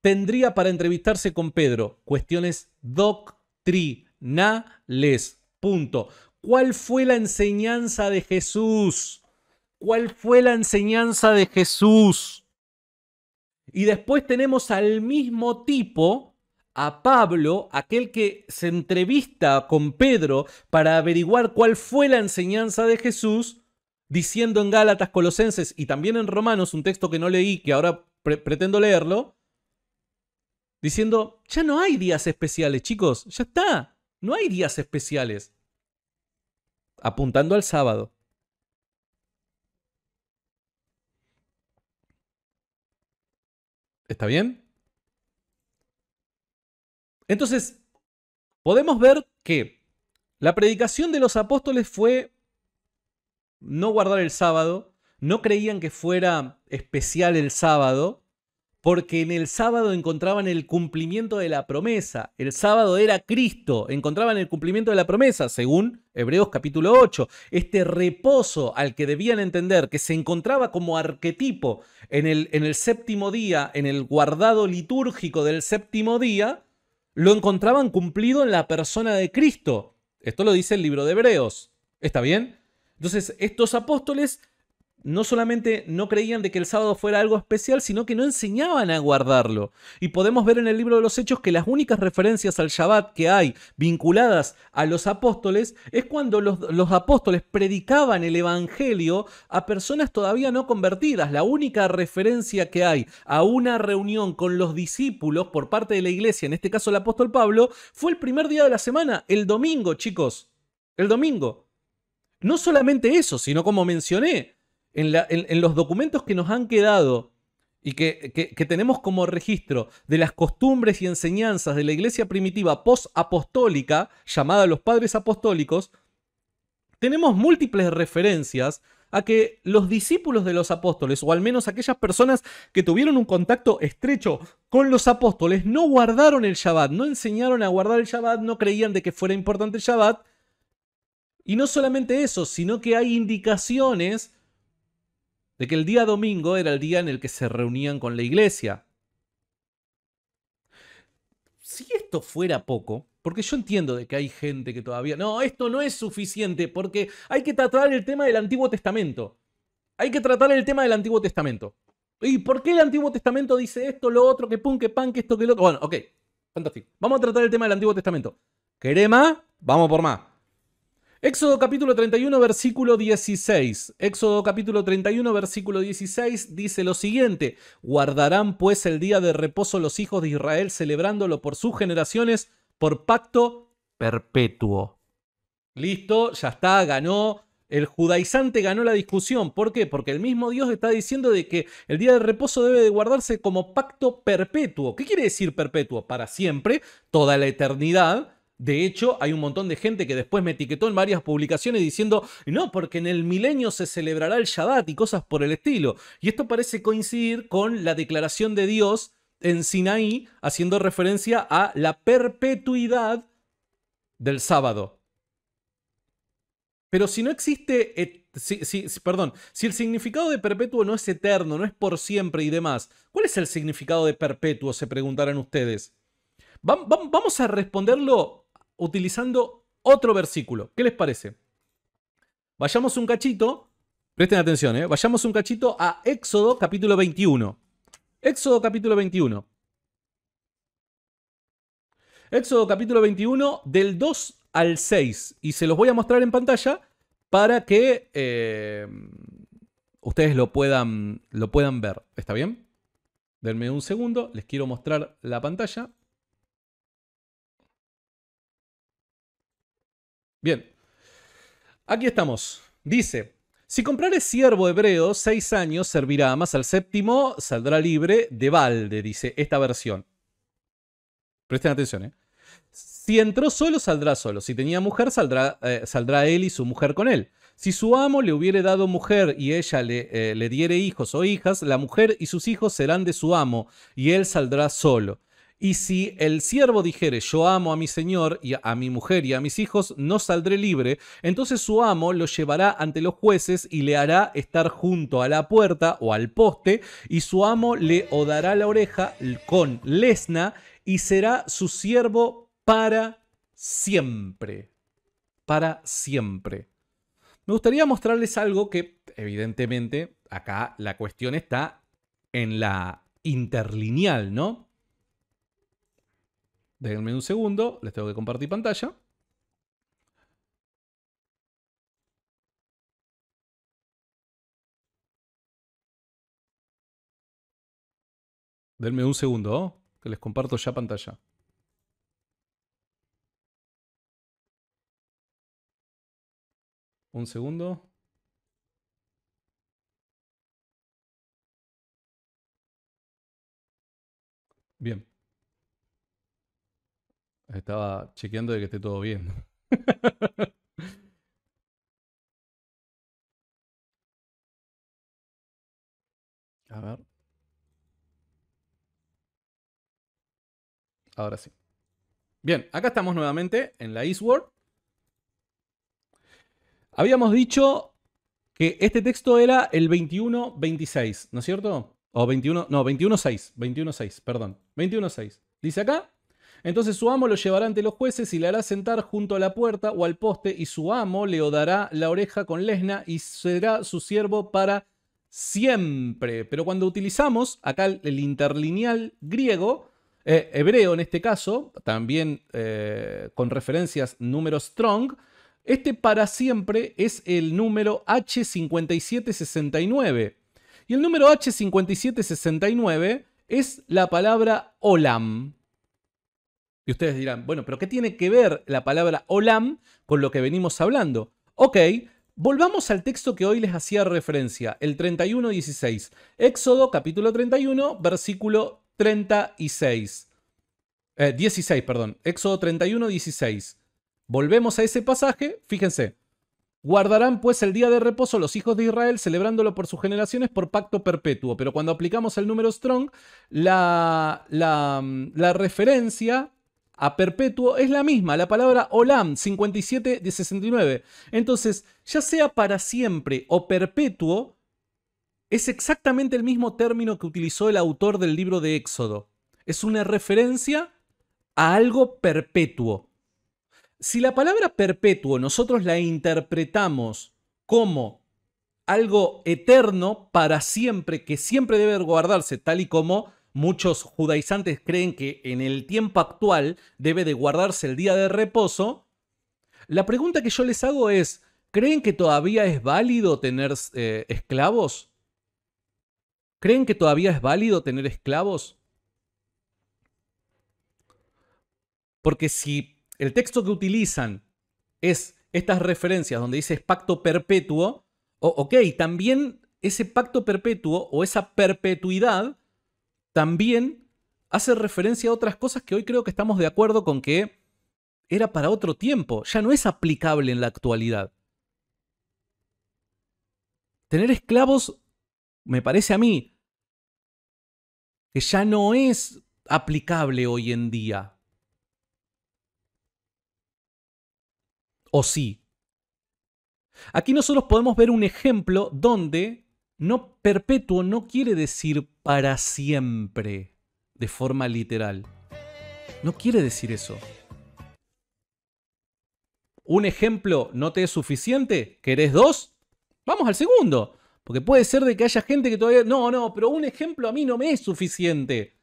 tendría para entrevistarse con Pedro? Cuestiones doctrinales. Punto. ¿Cuál fue la enseñanza de Jesús? ¿Cuál fue la enseñanza de Jesús? Y después tenemos al mismo tipo, a Pablo, aquel que se entrevista con Pedro para averiguar cuál fue la enseñanza de Jesús, diciendo en Gálatas, Colosenses y también en Romanos, un texto que no leí, que ahora pretendo leerlo, diciendo, ya no hay días especiales, chicos, ya está, no hay días especiales. Apuntando al sábado. ¿Está bien? Entonces, podemos ver que la predicación de los apóstoles fue no guardar el sábado, no creían que fuera especial el sábado, porque en el sábado encontraban el cumplimiento de la promesa. El sábado era Cristo, encontraban el cumplimiento de la promesa, según Hebreos capítulo 8. Este reposo al que debían entender, que se encontraba como arquetipo en el séptimo día, en el guardado litúrgico del séptimo día, lo encontraban cumplido en la persona de Cristo. Esto lo dice el libro de Hebreos. ¿Está bien? Entonces, estos apóstoles no solamente no creían de que el sábado fuera algo especial, sino que no enseñaban a guardarlo. Y podemos ver en el libro de los Hechos que las únicas referencias al Shabbat que hay vinculadas a los apóstoles es cuando los apóstoles predicaban el evangelio a personas todavía no convertidas. La única referencia que hay a una reunión con los discípulos por parte de la iglesia, en este caso el apóstol Pablo, fue el primer día de la semana, el domingo, chicos. El domingo. No solamente eso, sino como mencioné, en los documentos que nos han quedado y que tenemos como registro de las costumbres y enseñanzas de la iglesia primitiva post-apostólica, llamada los padres apostólicos, tenemos múltiples referencias a que los discípulos de los apóstoles, o al menos aquellas personas que tuvieron un contacto estrecho con los apóstoles, no guardaron el Shabbat, no enseñaron a guardar el Shabbat, no creían de que fuera importante el Shabbat. Y no solamente eso, sino que hay indicaciones de que el día domingo era el día en el que se reunían con la iglesia. Si esto fuera poco, porque yo entiendo de que hay gente que todavía, no, esto no es suficiente, porque hay que tratar el tema del Antiguo Testamento. Hay que tratar el tema del Antiguo Testamento. ¿Y por qué el Antiguo Testamento dice esto, lo otro, que pum, que pan, que esto, que lo otro? Bueno, ok, fantástico. Vamos a tratar el tema del Antiguo Testamento. ¿Querés más? Vamos por más. Éxodo capítulo 31, versículo 16. Éxodo capítulo 31, versículo 16 dice lo siguiente: guardarán pues el día de reposo los hijos de Israel, celebrándolo por sus generaciones, por pacto perpetuo. Listo, ya está, ganó. El judaizante ganó la discusión. ¿Por qué? Porque el mismo Dios está diciendo de que el día de reposo debe de guardarse como pacto perpetuo. ¿Qué quiere decir perpetuo? Para siempre, toda la eternidad. De hecho, hay un montón de gente que después me etiquetó en varias publicaciones diciendo, no, porque en el milenio se celebrará el Shabbat y cosas por el estilo. Y esto parece coincidir con la declaración de Dios en Sinaí, haciendo referencia a la perpetuidad del sábado. Pero si no existe, si el significado de perpetuo no es eterno, no es por siempre y demás, ¿cuál es el significado de perpetuo? Se preguntarán ustedes. Vamos a responderlo utilizando otro versículo. ¿Qué les parece? Vayamos un cachito, presten atención, vayamos un cachito a Éxodo capítulo 21. Éxodo capítulo 21. Éxodo capítulo 21 del 2 al 6. Y se los voy a mostrar en pantalla para que ustedes lo puedan ver. ¿Está bien? Denme un segundo, les quiero mostrar la pantalla. Bien, aquí estamos. Dice, Si comprare siervo hebreo, 6 años servirá, más al séptimo saldrá libre de balde, dice esta versión. Presten atención, ¿eh? Si entró solo, saldrá solo. Si tenía mujer, saldrá él y su mujer con él. Si su amo le hubiere dado mujer y ella le diere hijos o hijas, la mujer y sus hijos serán de su amo, y él saldrá solo. Y si el siervo dijere, yo amo a mi señor y a mi mujer y a mis hijos, no saldré libre, entonces su amo lo llevará ante los jueces y le hará estar junto a la puerta o al poste, y su amo le odará la oreja con lesna y será su siervo para siempre. Para siempre. Me gustaría mostrarles algo que, evidentemente, acá la cuestión está en la interlineal, ¿no? Déjenme un segundo, les tengo que compartir pantalla. Denme un segundo, ¿oh? Que les comparto ya pantalla. Un segundo. Bien. Estaba chequeando de que esté todo bien. A ver. Ahora sí. Bien, acá estamos nuevamente en la Eastward. Habíamos dicho que este texto era el 21.26, ¿no es cierto? O 21, no, 21.6, 21.6, perdón, 21.6. Dice acá, entonces su amo lo llevará ante los jueces y le hará sentar junto a la puerta o al poste, y su amo le odará la oreja con lesna y será su siervo para siempre. Pero cuando utilizamos acá el interlineal griego, hebreo en este caso, también con referencias número strong, este para siempre es el número H5769. Y el número H5769 es la palabra olam. Y ustedes dirán, bueno, pero ¿qué tiene que ver la palabra olam con lo que venimos hablando? Ok, volvamos al texto que hoy les hacía referencia, el 31:16. Éxodo capítulo 31, versículo 36. 16, perdón. Éxodo 31:16. Volvemos a ese pasaje, fíjense. Guardarán pues el día de reposo los hijos de Israel, celebrándolo por sus generaciones por pacto perpetuo. Pero cuando aplicamos el número strong, la referencia a perpetuo es la misma, la palabra olam, 57 de 69. Entonces, ya sea para siempre o perpetuo, es exactamente el mismo término que utilizó el autor del libro de Éxodo. Es una referencia a algo perpetuo. Si la palabra perpetuo nosotros la interpretamos como algo eterno para siempre, que siempre debe guardarse, tal y como muchos judaizantes creen que en el tiempo actual debe de guardarse el día de reposo, la pregunta que yo les hago es, ¿creen que todavía es válido tener esclavos? ¿Creen que todavía es válido tener esclavos? Porque si el texto que utilizan es estas referencias donde dice pacto perpetuo, ok, también ese pacto perpetuo o esa perpetuidad también hace referencia a otras cosas que hoy creo que estamos de acuerdo con que era para otro tiempo, ya no es aplicable en la actualidad. Tener esclavos, me parece a mí, que ya no es aplicable hoy en día. ¿O sí? Aquí nosotros podemos ver un ejemplo donde no perpetuo no quiere decir para siempre de forma literal. No quiere decir eso. ¿Un ejemplo no te es suficiente? ¿Querés dos? Vamos al segundo. Porque puede ser de que haya gente que todavía... No, pero un ejemplo a mí no me es suficiente.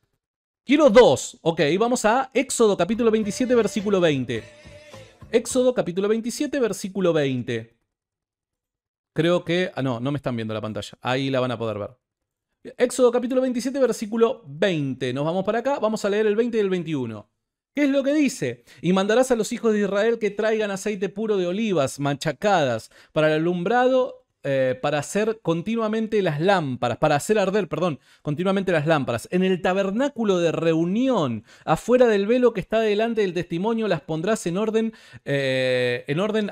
Quiero dos. Ok, vamos a Éxodo capítulo 27, versículo 20. Éxodo capítulo 27, versículo 20. Creo que... no me están viendo la pantalla. Ahí la van a poder ver. Éxodo capítulo 27, versículo 20. Nos vamos para acá. Vamos a leer el 20 y el 21. ¿Qué es lo que dice? Y mandarás a los hijos de Israel que traigan aceite puro de olivas machacadas para el alumbrado para hacer continuamente las lámparas, para hacer arder, perdón, continuamente las lámparas. En el tabernáculo de reunión, afuera del velo que está delante del testimonio, las pondrás en orden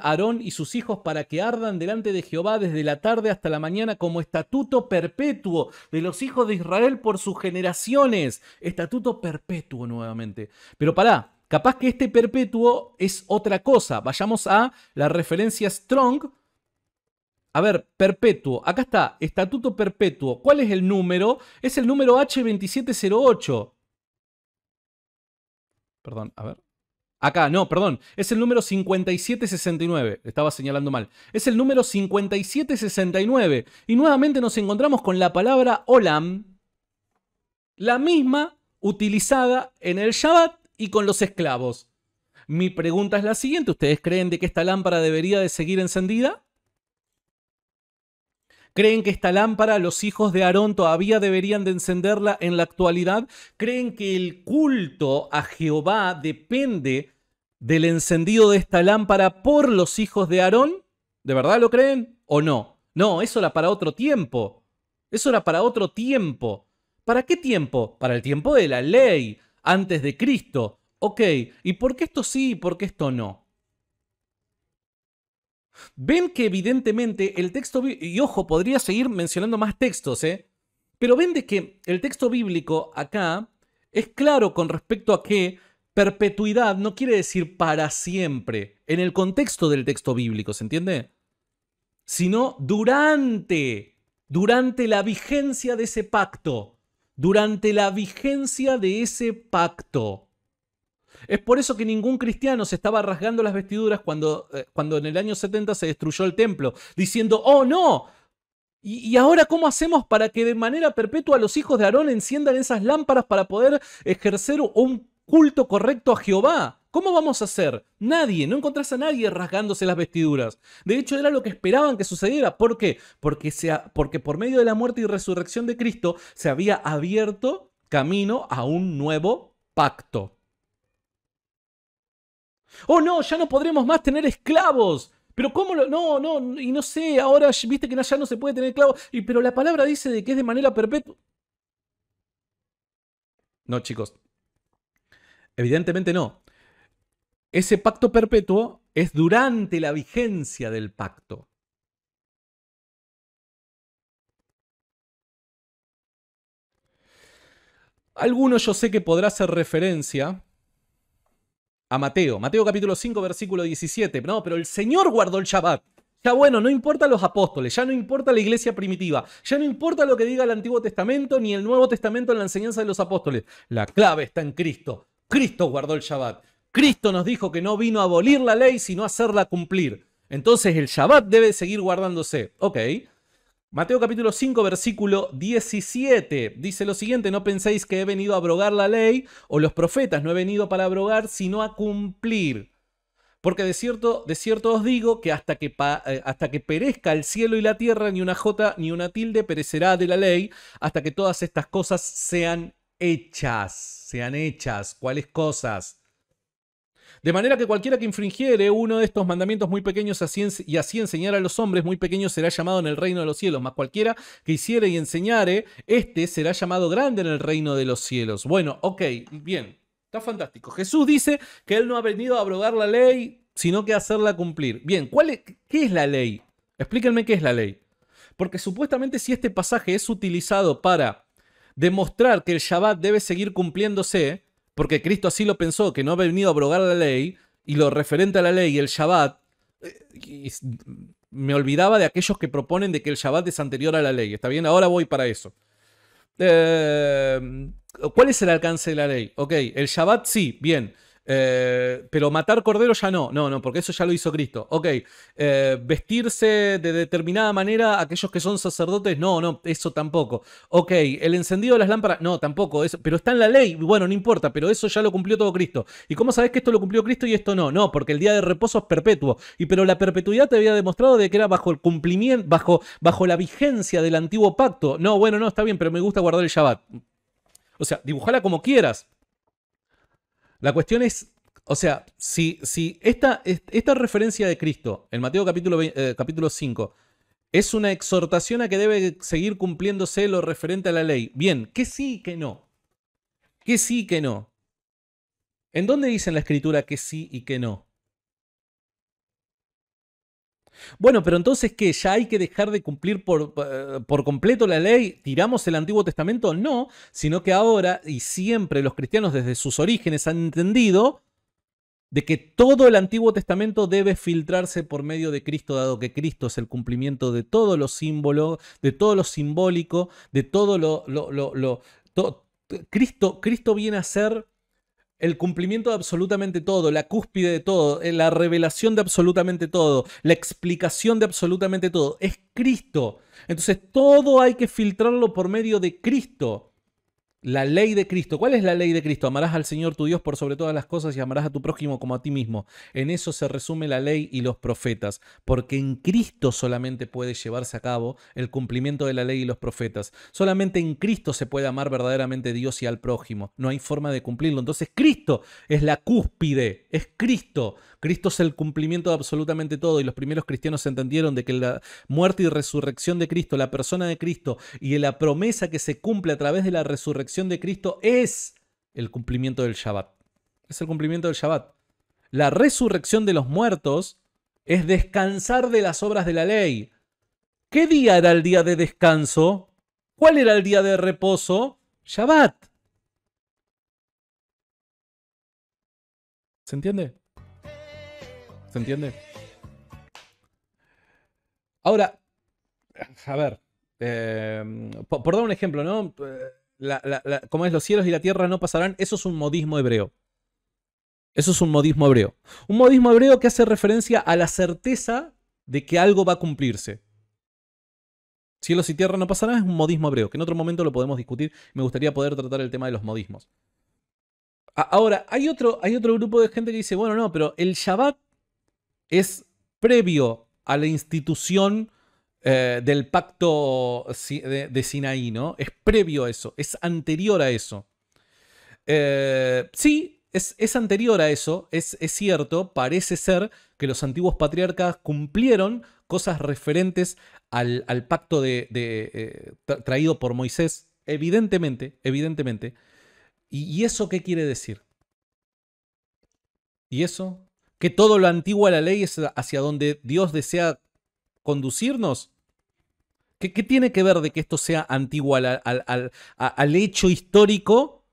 Aarón y sus hijos para que ardan delante de Jehová desde la tarde hasta la mañana como estatuto perpetuo de los hijos de Israel por sus generaciones. Estatuto perpetuo nuevamente. Pero pará. Capaz que este perpetuo es otra cosa. Vayamos a la referencia Strong. A ver, perpetuo. Acá está, estatuto perpetuo. ¿Cuál es el número? Es el número H2708. Perdón, a ver. Acá, no, perdón. Es el número 5769. Estaba señalando mal. Es el número 5769. Y nuevamente nos encontramos con la palabra Olam. La misma utilizada en el Shabbat y con los esclavos. Mi pregunta es la siguiente. ¿Ustedes creen de que esta lámpara debería de seguir encendida? ¿Creen que esta lámpara los hijos de Aarón todavía deberían de encenderla en la actualidad? ¿Creen que el culto a Jehová depende del encendido de esta lámpara por los hijos de Aarón? ¿De verdad lo creen o no? No, eso era para otro tiempo. Eso era para otro tiempo. ¿Para qué tiempo? Para el tiempo de la ley, antes de Cristo. Ok, ¿y por qué esto sí y por qué esto no? Ven que evidentemente el texto, y ojo, podría seguir mencionando más textos, pero ven de que el texto bíblico acá es claro con respecto a que perpetuidad no quiere decir para siempre, en el contexto del texto bíblico, ¿se entiende? Sino durante la vigencia de ese pacto, durante la vigencia de ese pacto. Es por eso que ningún cristiano se estaba rasgando las vestiduras cuando en el año 70 se destruyó el templo, diciendo, ¡oh no! ¿Y ahora cómo hacemos para que de manera perpetua los hijos de Aarón enciendan esas lámparas para poder ejercer un culto correcto a Jehová? ¿Cómo vamos a hacer? Nadie, no encontrás a nadie rasgándose las vestiduras. De hecho, era lo que esperaban que sucediera. ¿Por qué? Porque por medio de la muerte y resurrección de Cristo se había abierto camino a un nuevo pacto. Oh, no, ya no podremos más tener esclavos. Pero ¿cómo lo...? No, no, y no sé, ahora viste que ya no se puede tener esclavos. Pero la palabra dice de que es de manera perpetua. No, chicos. Evidentemente no. Ese pacto perpetuo es durante la vigencia del pacto. Alguno yo sé que podrá hacer referencia a Mateo. Mateo capítulo 5, versículo 17. No, pero el Señor guardó el Shabbat. Ya bueno, no importa los apóstoles, ya no importa la iglesia primitiva, ya no importa lo que diga el Antiguo Testamento ni el Nuevo Testamento en la enseñanza de los apóstoles. La clave está en Cristo. Cristo guardó el Shabbat. Cristo nos dijo que no vino a abolir la ley, sino a hacerla cumplir. Entonces el Shabbat debe seguir guardándose. Ok. Mateo capítulo 5, versículo 17. Dice lo siguiente, no penséis que he venido a abrogar la ley o los profetas, no he venido para abrogar, sino a cumplir. Porque de cierto os digo que hasta que perezca el cielo y la tierra, ni una jota ni una tilde perecerá de la ley, hasta que todas estas cosas sean hechas. Sean hechas. ¿Cuáles cosas? De manera que cualquiera que infringiere uno de estos mandamientos muy pequeños y así enseñara a los hombres muy pequeños será llamado en el reino de los cielos. Mas cualquiera que hiciere y enseñare, este será llamado grande en el reino de los cielos. Bueno, ok, bien. Está fantástico. Jesús dice que él no ha venido a abrogar la ley, sino que a hacerla cumplir. Bien, ¿qué es la ley? Explíquenme qué es la ley. Porque supuestamente si este pasaje es utilizado para demostrar que el Shabbat debe seguir cumpliéndose, porque Cristo así lo pensó, que no ha venido a abrogar la ley, y lo referente a la ley y el Shabbat, me olvidaba de aquellos que proponen de que el Shabbat es anterior a la ley. ¿Está bien? Ahora voy para eso. ¿Cuál es el alcance de la ley? Ok, el Shabbat sí, bien. Pero matar cordero ya no. No, porque eso ya lo hizo Cristo. Ok, vestirse de determinada manera aquellos que son sacerdotes, no, eso tampoco. Ok, el encendido de las lámparas, no, tampoco. Eso, pero está en la ley, bueno, no importa, pero eso ya lo cumplió todo Cristo. ¿Y cómo sabés que esto lo cumplió Cristo y esto no? No, porque el día de reposo es perpetuo. Pero la perpetuidad te había demostrado de que era bajo el cumplimiento, bajo la vigencia del antiguo pacto. No, bueno, no, está bien, pero me gusta guardar el Shabbat. O sea, dibujala como quieras. La cuestión es, o sea, si esta referencia de Cristo en Mateo capítulo 5 Es una exhortación a que debe seguir cumpliéndose lo referente a la ley. Bien, ¿qué sí y qué no? ¿Qué sí y qué no? ¿En dónde dice en la Escritura que sí y que no? Bueno, pero entonces, ¿qué? ¿Ya hay que dejar de cumplir por completo la ley? ¿Tiramos el Antiguo Testamento? No, sino que ahora y siempre los cristianos desde sus orígenes han entendido de que todo el Antiguo Testamento debe filtrarse por medio de Cristo, dado que Cristo es el cumplimiento de todo lo símbolo, de todo lo simbólico, de todo Cristo viene a ser el cumplimiento de absolutamente todo, la cúspide de todo, la revelación de absolutamente todo, la explicación de absolutamente todo. Es Cristo. Entonces todo hay que filtrarlo por medio de Cristo. La ley de Cristo. ¿Cuál es la ley de Cristo? Amarás al Señor tu Dios por sobre todas las cosas y amarás a tu prójimo como a ti mismo. En eso se resume la ley y los profetas, porque en Cristo solamente puede llevarse a cabo el cumplimiento de la ley y los profetas. Solamente en Cristo se puede amar verdaderamente a Dios y al prójimo. No hay forma de cumplirlo. Entonces Cristo es la cúspide, es Cristo. Cristo es el cumplimiento de absolutamente todo y los primeros cristianos entendieron de que la muerte y resurrección de Cristo, la persona de Cristo y la promesa que se cumple a través de la resurrección de Cristo es el cumplimiento del Shabbat. Es el cumplimiento del Shabbat. La resurrección de los muertos es descansar de las obras de la ley. ¿Qué día era el día de descanso? ¿Cuál era el día de reposo? Shabbat. ¿Se entiende? ¿Se entiende? Ahora, a ver, por dar un ejemplo, ¿no? Como es los cielos y la tierra no pasarán, eso es un modismo hebreo. Eso es un modismo hebreo. Un modismo hebreo que hace referencia a la certeza de que algo va a cumplirse. Cielos y tierra no pasarán es un modismo hebreo, que en otro momento lo podemos discutir. Me gustaría poder tratar el tema de los modismos. Ahora, hay otro grupo de gente que dice, bueno, no, pero el Shabbat es previo a la institución del pacto de Sinaí, ¿no? Es previo a eso, es anterior a eso. Sí, es anterior a eso, es cierto, parece ser que los antiguos patriarcas cumplieron cosas referentes al pacto traído por Moisés, evidentemente. ¿Y eso qué quiere decir? ¿Y eso? ¿Que todo lo antiguo a la ley es hacia donde Dios desea conducirnos? ¿Qué tiene que ver de que esto sea antiguo al hecho histórico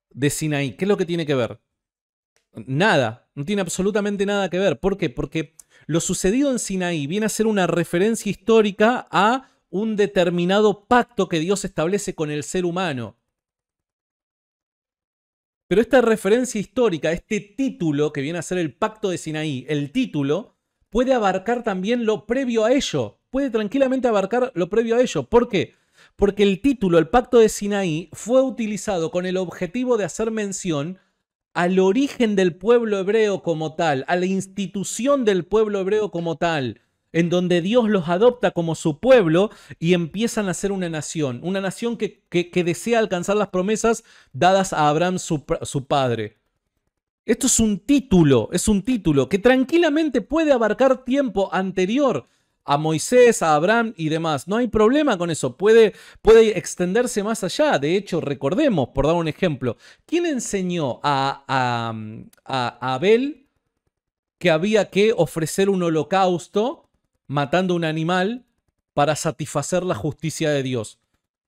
de Sinaí? ¿Qué es lo que tiene que ver? Nada, no tiene absolutamente nada que ver. ¿Por qué? Porque lo sucedido en Sinaí viene a ser una referencia histórica a un determinado pacto que Dios establece con el ser humano. Pero esta referencia histórica, este título que viene a ser el pacto de Sinaí, el título, puede abarcar también lo previo a ello. Puede tranquilamente abarcar lo previo a ello. ¿Por qué? Porque el título, el pacto de Sinaí, fue utilizado con el objetivo de hacer mención al origen del pueblo hebreo como tal, a la institución del pueblo hebreo como tal, en donde Dios los adopta como su pueblo y empiezan a ser una nación que desea alcanzar las promesas dadas a Abraham, su padre. Esto es un título que tranquilamente puede abarcar tiempo anterior a Moisés, a Abraham y demás. No hay problema con eso, puede extenderse más allá. De hecho, recordemos, por dar un ejemplo, ¿quién enseñó a Abel que había que ofrecer un holocausto matando un animal para satisfacer la justicia de Dios?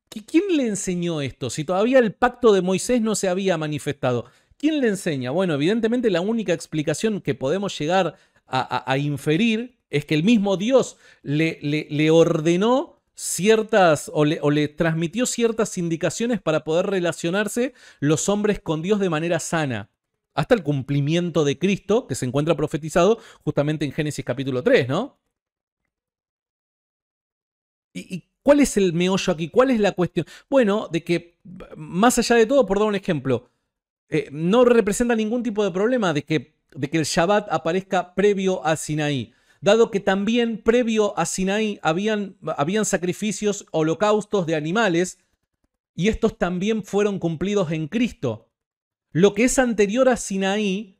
¿Quién le enseñó esto? Si todavía el pacto de Moisés no se había manifestado. ¿Quién le enseña? Bueno, evidentemente la única explicación que podemos llegar a inferir es que el mismo Dios le ordenó ciertas o le transmitió ciertas indicaciones para poder relacionarse los hombres con Dios de manera sana. Hasta el cumplimiento de Cristo, que se encuentra profetizado justamente en Génesis capítulo 3, ¿no? ¿Y cuál es el meollo aquí? ¿Cuál es la cuestión? Bueno, de que, más allá de todo, por dar un ejemplo, no representa ningún tipo de problema de que el Shabbat aparezca previo a Sinaí, dado que también previo a Sinaí habían sacrificios, holocaustos de animales, y estos también fueron cumplidos en Cristo. Lo que es anterior a Sinaí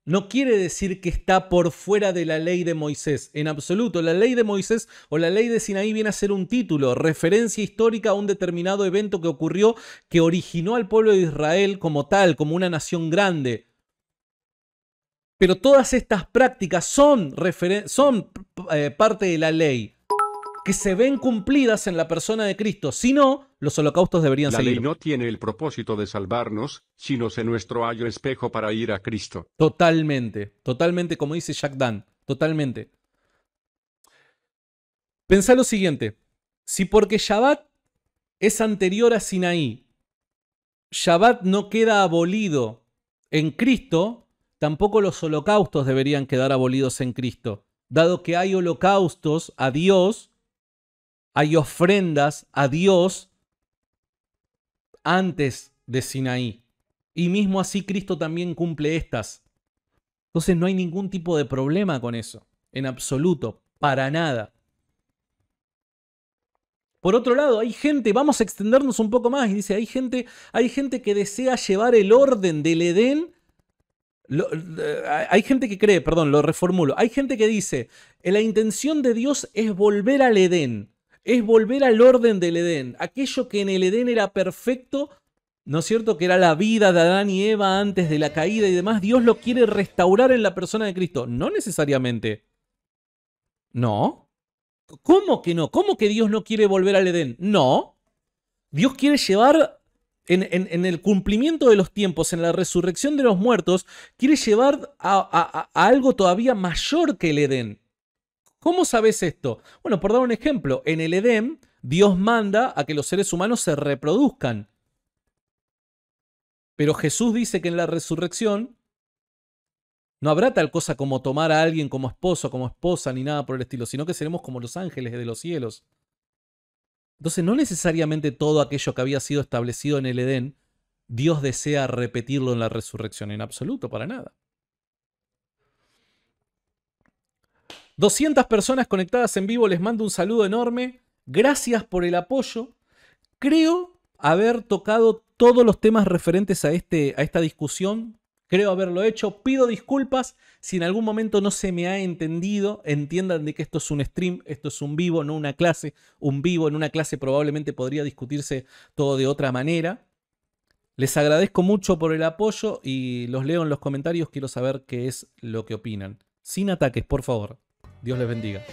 No quiere decir que está por fuera de la ley de Moisés. En absoluto, la ley de Moisés o la ley de Sinaí viene a ser un título, referencia histórica a un determinado evento que ocurrió, que originó al pueblo de Israel como tal, como una nación grande. Pero todas estas prácticas son parte de la ley, que se ven cumplidas en la persona de Cristo. Si no, los holocaustos deberían La seguir. ley no tiene el propósito de salvarnos, sino ser nuestro ayo espejo para ir a Cristo. Totalmente, totalmente, como dice Jack Dunn, totalmente. Pensá lo siguiente, si porque Shabbat es anterior a Sinaí, Shabbat no queda abolido en Cristo, tampoco los holocaustos deberían quedar abolidos en Cristo, dado que hay holocaustos a Dios, hay ofrendas a Dios antes de Sinaí. Y mismo así Cristo también cumple estas. Entonces no hay ningún tipo de problema con eso, en absoluto, para nada. Por otro lado, hay gente, vamos a extendernos un poco más, y dice, hay gente que desea llevar el orden del Edén. Hay gente que cree, perdón, lo reformulo, hay gente que dice, la intención de Dios es volver al Edén, es volver al orden del Edén, aquello que en el Edén era perfecto, ¿no es cierto? Que era la vida de Adán y Eva antes de la caída y demás, Dios lo quiere restaurar en la persona de Cristo. No necesariamente. No. ¿Cómo que no? ¿Cómo que Dios no quiere volver al Edén? No. Dios quiere llevar en el cumplimiento de los tiempos, en la resurrección de los muertos, quiere llevar a algo todavía mayor que el Edén. ¿Cómo sabes esto? Bueno, por dar un ejemplo, en el Edén, Dios manda a que los seres humanos se reproduzcan. Pero Jesús dice que en la resurrección no habrá tal cosa como tomar a alguien como esposo, como esposa, ni nada por el estilo, sino que seremos como los ángeles de los cielos. Entonces, no necesariamente todo aquello que había sido establecido en el Edén, Dios desea repetirlo en la resurrección, en absoluto, para nada. 200 personas conectadas en vivo, les mando un saludo enorme. Gracias por el apoyo. Creo haber tocado todos los temas referentes a esta discusión. Creo haberlo hecho. Pido disculpas si en algún momento no se me ha entendido. Entiendan de que esto es un stream, esto es un vivo, no una clase. Un vivo en una clase probablemente podría discutirse todo de otra manera. Les agradezco mucho por el apoyo y los leo en los comentarios. Quiero saber qué es lo que opinan. Sin ataques, por favor. Dios les bendiga.